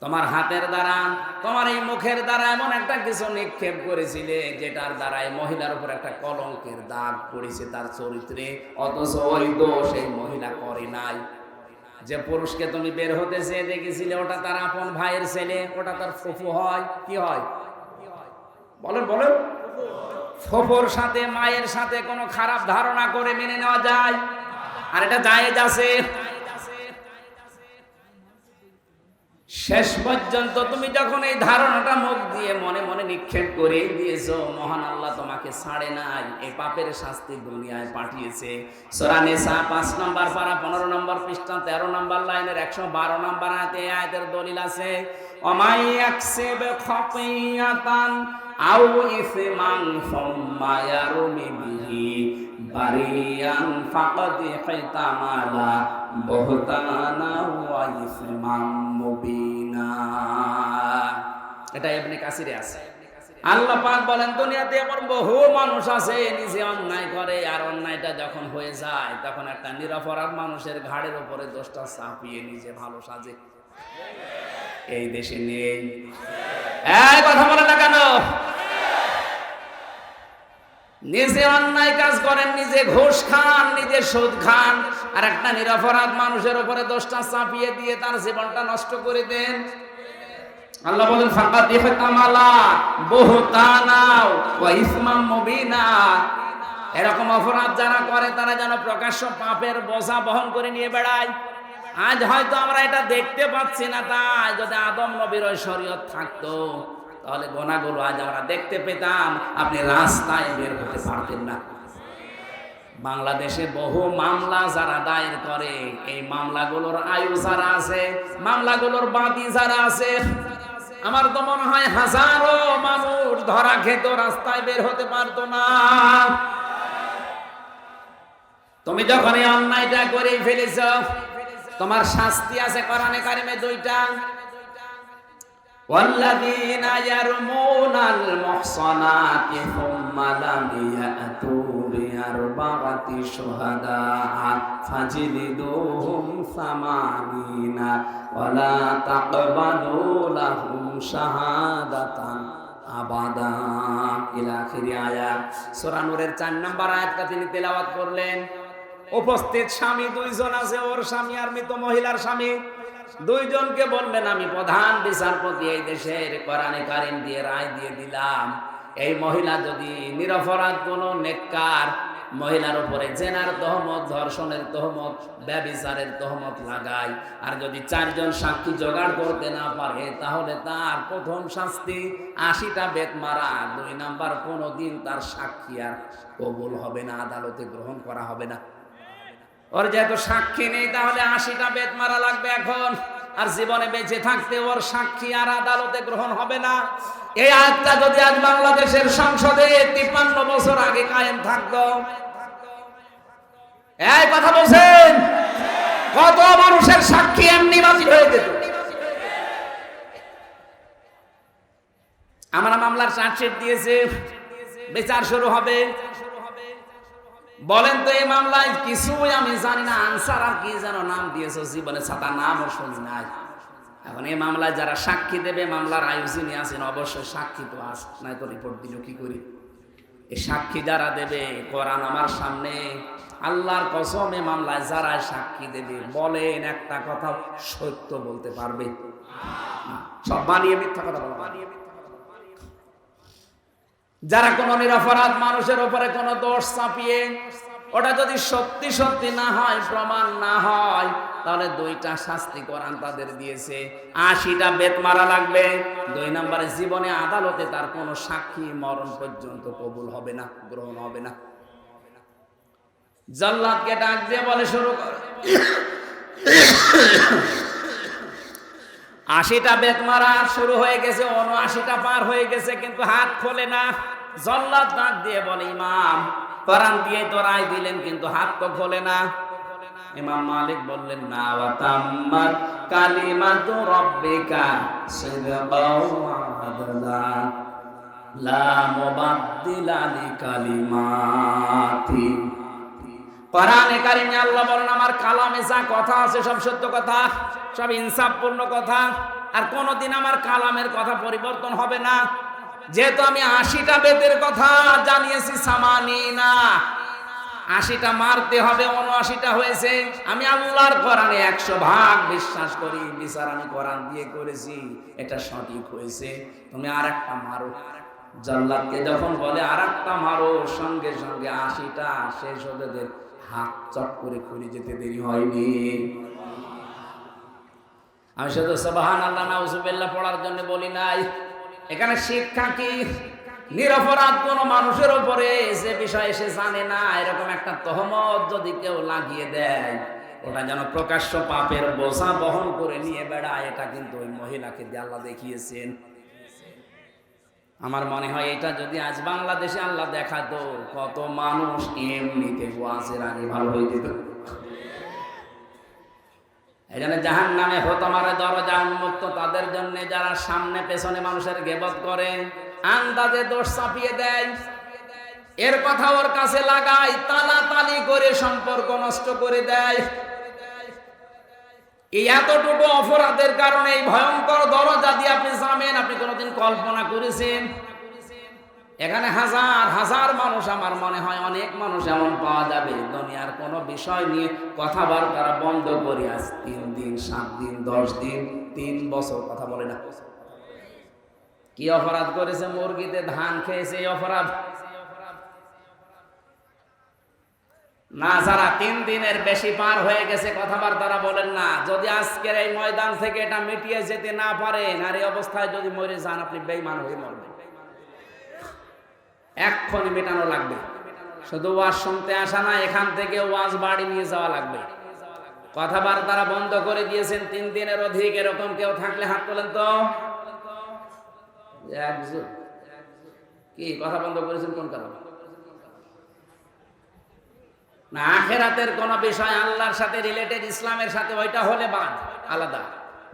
তোমার হাতের দ্বারা, তোমার এই মুখের দ্বারা এমন একটা কিছু নিক্ষেপ করেছিলে যেটার দ্বারা এই মহিলার উপর একটা কলঙ্কের দাগ পড়েছে তার চরিত্রে, অথচ ওই দোষ এই মহিলা করে নাই। যে পুরুষকে তুমি বের হতে চেয়ে দেখেছিলে, ওটা তার আপন ভাইয়ের ছেলে, ওটা তার ফুফু হয়। কি হয় বলেন বলেন? ফুফুর সাথে মায়ের সাথে কোনো খারাপ ধারণা করে মেনে নেওয়া যায়? আর এটা জায়েজ আছে। শেষ পর্যন্ত তুমি যখন এই ধারণাটা মুখ দিয়ে মনে মনে নিক্ষেপ করে দিয়েছো, মহান আল্লাহ তোমাকে ছাড়ে নাই, এই পাপের শাস্তি দুনিয়ায় পাঠিয়েছে। সূরা নিসা 5 নম্বর পারা 15 নম্বর পৃষ্ঠা 13 নম্বর লাইনের 112 নম্বর আয়াতে আয়াতের দলিল আছে, ওমাই ইয়াকসিব খাতিয়াতান আও ইসমান সুম্মা ইয়ারমি বিহি বারিয়ান ফাকাদ ইহতামালা বুহতানা ওয়া ইসমান মুবিনা। এটা ইবনে কাসিরে আছে। আল্লাহ পাক বলেন দুনিয়াতে এমন বহু মানুষ আছে নিজে অন্যায় করে, আর অন্যায়টা যখন হয়ে যায় তখন একটা নিরপরাধ মানুষের ঘাড়ের উপরে দোষটা চাপিয়ে নিজে ভালো সাজে। এই দেশে নেই? এই কথা বলে না কেন? নিজে অন্যায় কাজ করেন, নিজে ঘুষ খান, নিজে সুদ খান, আর একটা নিরপরাধ মানুষের উপরে দোষটা চাপিয়ে দিয়ে তার জীবনটা নষ্ট করে দেন। আল্লাহ বলেন ফাকাদ ইহতামালা বুহতানা ওয়া ইসমাম মুবিনা। এরকম অপরাধ যারা করে তারা যেন প্রকাশ্য পাপের বোঝা বহন করে নিয়ে বেড়ায়। আজ হয়তো আমরা এটা দেখতে পাচ্ছি না, তাই যদি আদম নবীর ওই শরীয়ত থাকতো তাহলে গুনাহগুলো আজ আমরা দেখতে পেতাম, আপনি রাস্তায় বের হতে পারতেন না। বাংলাদেশে বহু মামলা যারা দায়ের করে, এই মামলাগুলোর আয়ু যারা আছে, মামলাগুলোর বাদী যারা আছে, আমার তো মনে হয় হাজারো মানুষ ধরা খেত, রাস্তায় বের হতে পারতো না। তুমি যখন এই অন্যায়টা করে ফেলেছ, তোমার শাস্তি আছে কোরআনে কারিমে দুইটা। ওয়াল্লাযীনা ইয়ারমুনাল মুহসানাতি সুম্মা লাম ইয়াতু বিআরবা'তি শুহাদা ফাজলিদুহুম সামানিনা ওয়ালা তাকবালু লাহুম শাহাদাতান আবাদা ইলা আখিরি আয়াত। সূরা নূরের 4 নম্বর আয়াতটা তিনি তেলাওয়াত করলেন। উপস্থিত স্বামী দুইজন আছে, ওর স্বামী আর মৃত মহিলার স্বামী, দুইজনকে বললেন আমি প্রধান বিচারপতি এই দেশের, কোরআনে কারিম দিয়ে রায় দিয়ে দিলাম, এই মহিলা যদি নিরপরাধ কোনো নেককার মহিলার উপরে জেনার তহমত, ধর্ষণের তহমত, ব্যভিচারের তহমত লাগায়, আর যদি 4 জন সাক্ষী জোগাড় করতে না পারে, তাহলে তার প্রথম শাস্তি 80টা বেত মারা। 2 নাম্বার, কোনোদিন তার সাক্ষী আর কবুল হবে না, আদালতে গ্রহণ করা হবে না। ওর যেহেতু সাক্ষী নেই, তাহলে 80টা বেত মারা লাগবে এখন, আর জীবনে বেঁচে থাকতে ওর সাক্ষী আর আদালতে গ্রহণ হবে না। এই আয়াতটা যদি আজ বাংলাদেশের সংসদে 53 বছর আগে কায়েম থাকতো, এই কথা বলছেন, কত মানুষের সাক্ষী এমনি বাতিল হয়ে যেত। আমরা মামলার চার্জশিট দিয়েছে, বিচার শুরু হবে। বলেন তো এই মামলায় কিছুই আমি জানি না, আনসার আর কি যেন নাম দিয়েছে, জীবনে ছাতা নামও শুনি নাই। এখন এই মামলায় যারা সাক্ষী দেবে, মামলার আয়োজনে আছেন, অবশ্যই সাক্ষী তো আস, নাই তো রিপোর্ট দিল কি করি। এই সাক্ষী যারা দেবে, কোরআন আমার সামনে, আল্লাহর কসমে মামলায় যারা সাক্ষী দেবে, বলেন একটা কথা সত্য বলতে পারবে? সব বানিয়ে মিথ্যা কথা বলবে। যারা কোনো নিরপরাধ মানুষের উপরে কোনো দোষ চাপিয়ে, ওটা যদি সত্যি সত্যি না হয়, প্রমাণ না হয়, তাহলে 2টা শাস্তি কোরআন তাদের দিয়েছে। 80টা বেত মারা লাগবে। 2 নম্বরে জীবনে আদালতে তার কোনো সাক্ষী মরণ পর্যন্ত কবুল হবে না, গ্রহণ হবে না। জল্লাদকে ডাক দিয়ে বলে শুরু কর। 80টা বেত মারা শুরু হয়ে গেছে, 79টা পার হয়ে গেছে, কিন্তু হাত খোলে না। জল্লাদ ডাক দিয়ে বলে ইমাম, কোরআন দিয়ে তো রায় দিলেন, কিন্তু হাত তো খোলে না। ইমাম মালিক বললেন না, ওয়া তাম্মাত কালিমাতু রাব্বিকা সিদকাও ওয়া আদলা লা মুবাদদিলা লিকালিমাতি। কোরআনে কারিমে আল্লাহ বলেন, আমার কালামে যা কথা আছে সব সত্য কথা, সব ইনসাফপূর্ণ কথা, আর কোনোদিন আমার কালামের কথা পরিবর্তন হবে না। যেহেতু আমি 80টা বেতের কথা জানিয়েছি, সামানিনা 80টা মারতে হবে, 79টা হয়েছে। আমি আল্লাহর কোরআনে 100% বিশ্বাস করি, বিচার আমি কোরআন দিয়ে করেছি, এটা সঠিক হয়েছে, তুমি আরেকটা মারো। জল্লাদকে যখন বলে আরেকটা মারো, সঙ্গে সঙ্গে 80টা শেষ হতে হাত চট করে খুলে যেতে দেরি হয়নি। আমি শুধু সুবহানাল্লাহ নাউজুবিল্লাহ পড়ার জন্য বলি নাই। এখানে শিক্ষা কি? নিরপরাধ কোন মানুষের উপরে যে বিষয় সে জানে না, এরকম একটা তহমত যদি কেউ লাগিয়ে দেয়, ওটা যেন প্রকাশ্য পাপের বোঝা বহন করে নিয়ে বেড়ায়, এটা কিন্তু ওই মহিলাকে দিয়ে আল্লাহ দেখিয়েছেন। আমার মনে হয় এটা যদি আজ বাংলাদেশে আল্লাহ দেখাতো, কত মানুষ এমনিতে ওয়াজের আগে ভালো হয়ে যেত। এই জন্য জাহান্নামে হতমারে দরজা উন্মুক্ত তাদের জন্য, যারা সামনে পেছনে মানুষের গীবত করে। আন্দাজে দোষ চাপিয়ে দেয়, এর কথা ওর কাছে লাগায়, তালাতালি করে সম্পর্ক নষ্ট করে দেয়। এই এতটুকু অপরাধের কারণে এই ভয়ঙ্কর দরজা দিয়ে আপনি যাবেন, আপনি কোনোদিন কল্পনা করেছেন? এখানে হাজার হাজার মানুষ, আমার মনে হয় অনেক মানুষ এমন পাওয়া যাবে দুনিয়ার কোনো বিষয় নিয়ে কথাবার্তা বন্ধ করে আজ 3 দিন 7 দিন 10 দিন 3 বছর কথা বলে না। কি অপরাধ করেছে? মুরগিতে ধান খেয়েছে, এই অপরাধ না। যারা 3 দিনের বেশি পার হয়ে গেছে কথাবার্তা বলেন না, যদি আজকের এই ময়দান থেকে এটা মিটিয়ে যেতে না পারেন, আর এই অবস্থায় যদি মরে যান, আপনি বেঈমান হয়ে মরবেন। এক্ষুনি মেটানো লাগবে। শুধু ওয়াজ শুনতে আসা না, এখান থেকে ওয়াজ বাড়ি নিয়ে যাওয়া লাগবে। কথাবার্তা বন্ধ করে দিয়েছেন 3 দিনের অধিক, এরকম কেউ থাকলে হাত তোলেন তো। কি কথা বন্ধ করেছেন কোন কারণে? না, আখেরাতের কোন বিষয় আল্লাহর সাথে রিলেটেড, ইসলামের সাথে, ওইটা হলে বাদ আলাদা।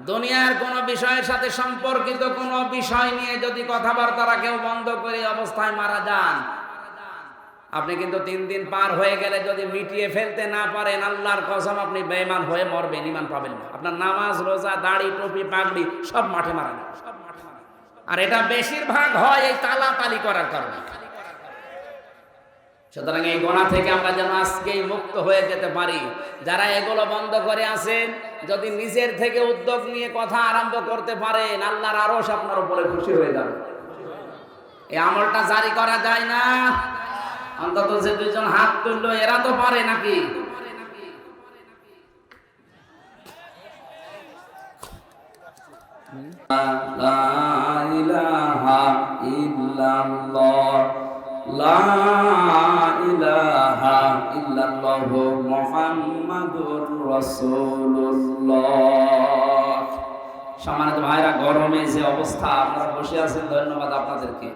দুনিয়ার কোন বিষয়ের সাথে সম্পর্কিত কোন বিষয় নিয়ে যদি কথাবার্তা কেউ বন্ধ করে অবস্থায় মারা যান, আপনি কিন্তু 3 দিন পার হয়ে গেলে যদি মিটিয়ে ফেলতে না পারেন, আল্লাহর কসম আপনি বেঈমান হয়ে মরবেন, ঈমান পাবেন না। আপনার নামাজ, রোজা, দাড়ি, টুপি, পাগড়ি সব মাঠে মারা যাবে। আর এটা বেশিরভাগ হয় এই তালাতালি করার কারণে। সুতরাং এই গোনা থেকে আমরা যেন আজকেই মুক্ত হয়ে যেতে পারি। যারা এগুলো বন্ধ করে আছেন, যদি নিজের থেকে উদ্যোগ নিয়ে কথা আরম্ভ করতে পারেন, আল্লাহর আরশ আপনার উপরে খুশি হয়ে যাবে। এই আমলটা জারি করা যায় না? অন্তত যে 2 জন হাত তুললো এরা তো পারে নাকি? লা ইলাহা ইল্লাল্লাহ, লা ইলাহা ইল্লাল্লাহু মুহাম্মাদুর রাসূলুল্লাহ। সম্মানিত ভাইরা, গরমে যে অবস্থা, আপনারা বসে আছেন, ধন্যবাদ আপনাদেরকে।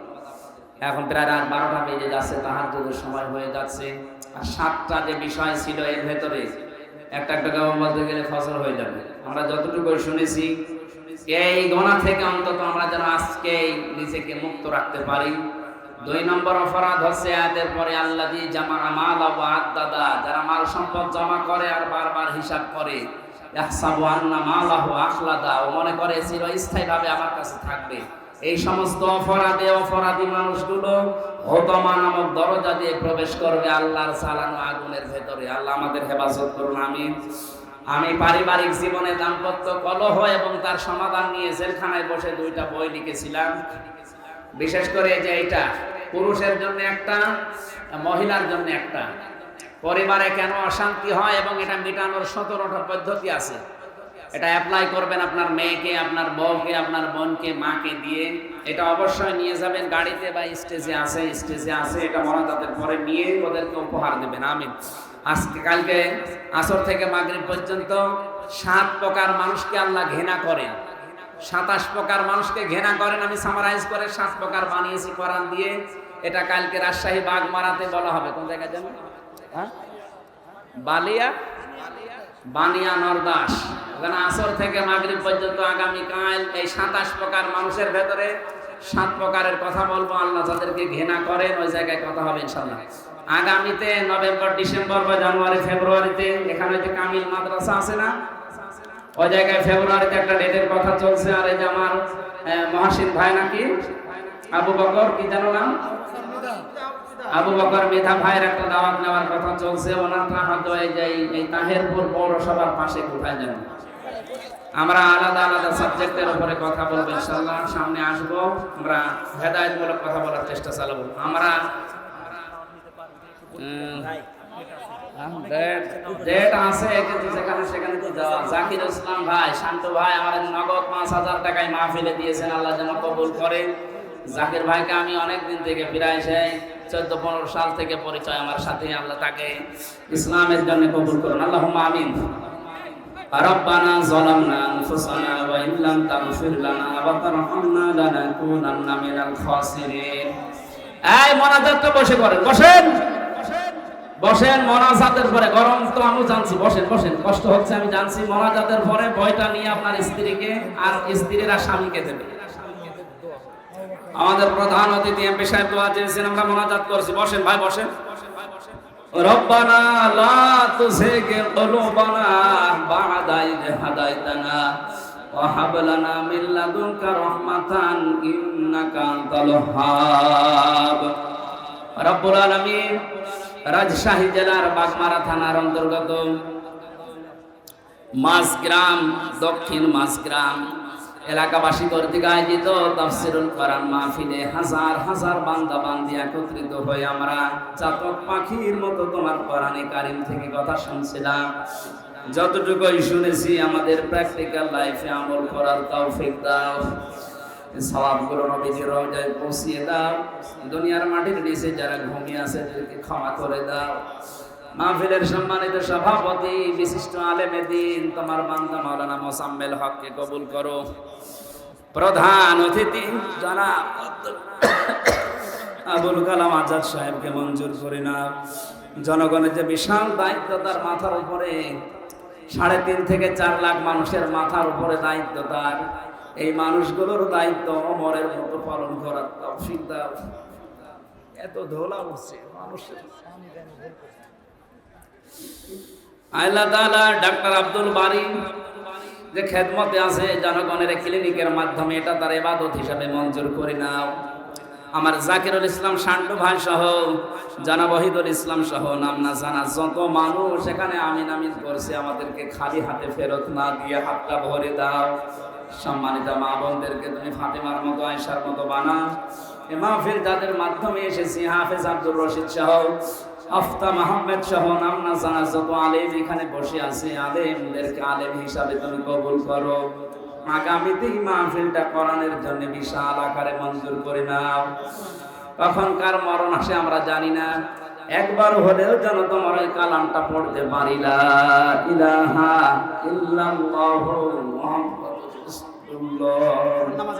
এখন প্রায় রাত 12টা বেজে যাচ্ছে, তাহাজ্জুদের সময় হয়ে যাচ্ছে। আর 7টা যে বিষয় ছিল এর ভেতরে একটা একটা বলতে গেলে ফসল হয়ে যাবে। আমরা যতটুকু শুনেছি, এই গোনা থেকে অন্তত আমরা যেন আজকে নিজেকে মুক্ত রাখতে পারি। 2 নম্বর অপরাধ হচ্ছে আয়াতের পরে আল্লাযী জামা মালা ওয়া আদ্দাদা, যারা মাল সম্পদ জমা করে আর বারবার হিসাব করে, ইয়াহসাবু আন্না মালাহু আখলাদা, ও মনে করে চিরস্থায়ীভাবে আমার কাছে থাকবে। এই সমস্ত অপরাধী মানুষগুলো হোতমা নামক দরজা দিয়ে প্রবেশ করবে আল্লাহর চালানো আগুনের ভেতরে। আল্লাহ আমাদের হেফাজত করুন, আমিন। আমি পারিবারিক জীবনে দাম্পত্য কলহ এবং তার সমাধান নিয়ে জেলখানায় বসে 2টা বই লিখেছিলাম। বিশেষ করে যে এইটা পুরুষের জন্য একটা, মহিলার জন্য একটা। পরিবারে কেন অশান্তি হয় এবং এটা মেটানোর 17টা পদ্ধতি আছে। এটা অ্যাপ্লাই করবেন আপনার মেয়েকে, আপনার বউকে, আপনার বোনকে, মাকে দিয়ে। এটা অবশ্যই নিয়ে যাবেন গাড়িতে বা স্টেজে আছে, এটা মোনাজাতের পরে নিয়ে ওদেরকে উপহার দেবেন, আমিন। আজকে কালকে আসর থেকে মাগরিব পর্যন্ত 7 প্রকার মানুষকে আল্লাহ ঘৃণা করেন, 27 প্রকার মানুষকে ঘৃণা করেন। আমি সামারাইজ করে 7 প্রকার বানিয়েছি কোরআন দিয়ে। এটা কালকে রাজশাহী বাগমারাতে বলা হবে। কোন জায়গায় জানো? বানিয়া নরদাস। ওখানে আসর থেকে মাগরিব পর্যন্ত আগামীকাল এই 27 প্রকার মানুষের ভেতরে 7 প্রকারের কথা বলবো। আল্লাহ যাদেরকে ঘৃণা করেন ওই জায়গায় কথা হবে ইনশাআল্লাহ। আগামীতে নভেম্বর, ডিসেম্বর বা জানুয়ারি, ফেব্রুয়ারিতে এখানে যে কামিল মাদ্রাসা আছে না, ওই জায়গায় ফেব্রুয়ারিতে একটা ডেটের কথা চলছে। আর এই যে আমার মহাসিন ভাই নাকি আবু বকর, কি জানো নাম, আবু বকর মেধা ভাইয়ের একটা দাওয়াত নেওয়ার কথা চলছে। ওনারটা হয়তো এই তাহেরপুর পৌরসভার পাশে, কোথায় জানো। আমরা আলাদা আলাদা সাবজেক্টের উপরে কথা বলবো ইনশাআল্লাহ। সামনে আসবো, আমরা হেদায়েতমূলক কথা বলার চেষ্টা চালাবো। আমরা ডেট আছে কিন্তু যেখানে সেখানে তো যাওয়া। জাকির ইসলাম ভাই, শান্ত ভাই আমার নগদ 5,000 টাকায় মাহফিলে দিয়েছেন, আল্লাহ যেন কবুল করেন। জাকির ভাইকে আমি অনেক দিন থেকে, প্রায় সেই 14-15 সাল থেকে পরিচয় আমার সাথে। আল্লাহ তাকে ইসলামের জন্য কবুল করুন, আল্লাহুম্মা আমিন। রব্বানা যালামনা আনফুসানা ওয়া ইন লাম তাগফির লানা ওয়া তারহামনা লানাকুনান্না মিনাল খাসিরিন। এই মোনাজাতটা বসে করেন, বসেন মোনাজাতের পরে। গরম তো আমি জানছি, বসেন, কষ্ট হচ্ছে আমি জানছি। মোনাজাতের পরে বইটা নিয়ে আপনার স্ত্রীকে আর স্ত্রীরা স্বামীকে দেবে। আমাদের প্রধান অতিথি এমপি সাহেব দোয়া চেয়েছেন, আমরা মোনাজাত করছি। বসেন ভাই, বসেন। রব্বানা লা তুযিগ কুলুবানা বা'দা ইয হাদাইতানা ওয়া হাব লানা মিন লাদুনকা রাহমাতান ইন্নাকা আনতাল ওয়াহ্হাব। রব্বুল আলামিন রাজশাহী জেলার বাগমারা থানার অন্তর্গত মাঝগ্রাম, দক্ষিণ মাঝগ্রাম এলাকাবাসী কর্তৃক আয়োজিত তাফসীরুল কোরআন মাহফিলে হাজার হাজার বান্দা বান্দি একত্রিত হয়ে আমরা চাতক পাখির মতো তোমার কোরআনে কারীম থেকে কথা শুনছিলাম। যতটুকুই শুনেছি আমাদের প্র্যাকটিক্যাল লাইফে আমল করার তৌফিক দাও। সওয়াবগুলো নবীজির রওজায় পৌঁছিয়ে দাও। দুনিয়ার মাটির নিচে যারা ঘুমিয়ে আছে তাদেরকে ক্ষমা করে দাও। মাহফিলের সম্মানিত সভাপতি বিশিষ্ট আলেমে দ্বীন তোমার বান্দা মাওলানা মোসাম্মেল হককে কবুল করো। প্রধান অতিথি জনাব আবুল কালাম আজাদ সাহেবকে মঞ্জুর করে নাও। জনগণের যে বিশাল দায়িত্ব তার মাথার উপরে, 3.5 থেকে 4 লাখ মানুষের মাথার উপরে দায়িত্ব তার। এই মানুষগুলোর দায়িত্ব ওমরের মতো পালন করার তৌফিক দাও। এত ধোলা উঠছে মানুষের। আল্লাহ তাআলা ডাক্তার আব্দুল বারী যে খেদমতে আছে জনগণের ক্লিনিকের মাধ্যমে, এটা তার ইবাদত হিসাবে মঞ্জুর করে নাও। আমার জাকিরুল ইসলাম শান্টু ভাই সহ জনাব ওহিদুল ইসলাম সহ নাম না জানা যত মানুষ এখানে আমিন আমিন করছে, আমাদেরকে খালি হাতে ফেরত না দিয়ে হাতটা ভরে দাও। সম্মানিত মা বোনদেরকে তুমি ফাতেমার মতো, আয়েশার মতো বানাও। এই মাহফিল যাদের মাধ্যমে এসেছি, হাফেজ আব্দুর রশিদ সহ, আফতা মাহমুদ সহ নাম না জানা যত আলেম এখানে বসে আছে, আলেমদেরকে আলেম হিসাবে তুমি কবুল করো। আগামীতে এই মাহফিলটা কোরআনের জন্য বিশাল আকারে মঞ্জুর করে নাও। কখনকার মরণ আসে আমরা জানি না, একবার হলেও যেন তোমার ওই কালামটা পড়তে পারি, লা ইলাহা ইল্লাল্লাহু মুহাম্মাদুর রাসূলুল্লাহ।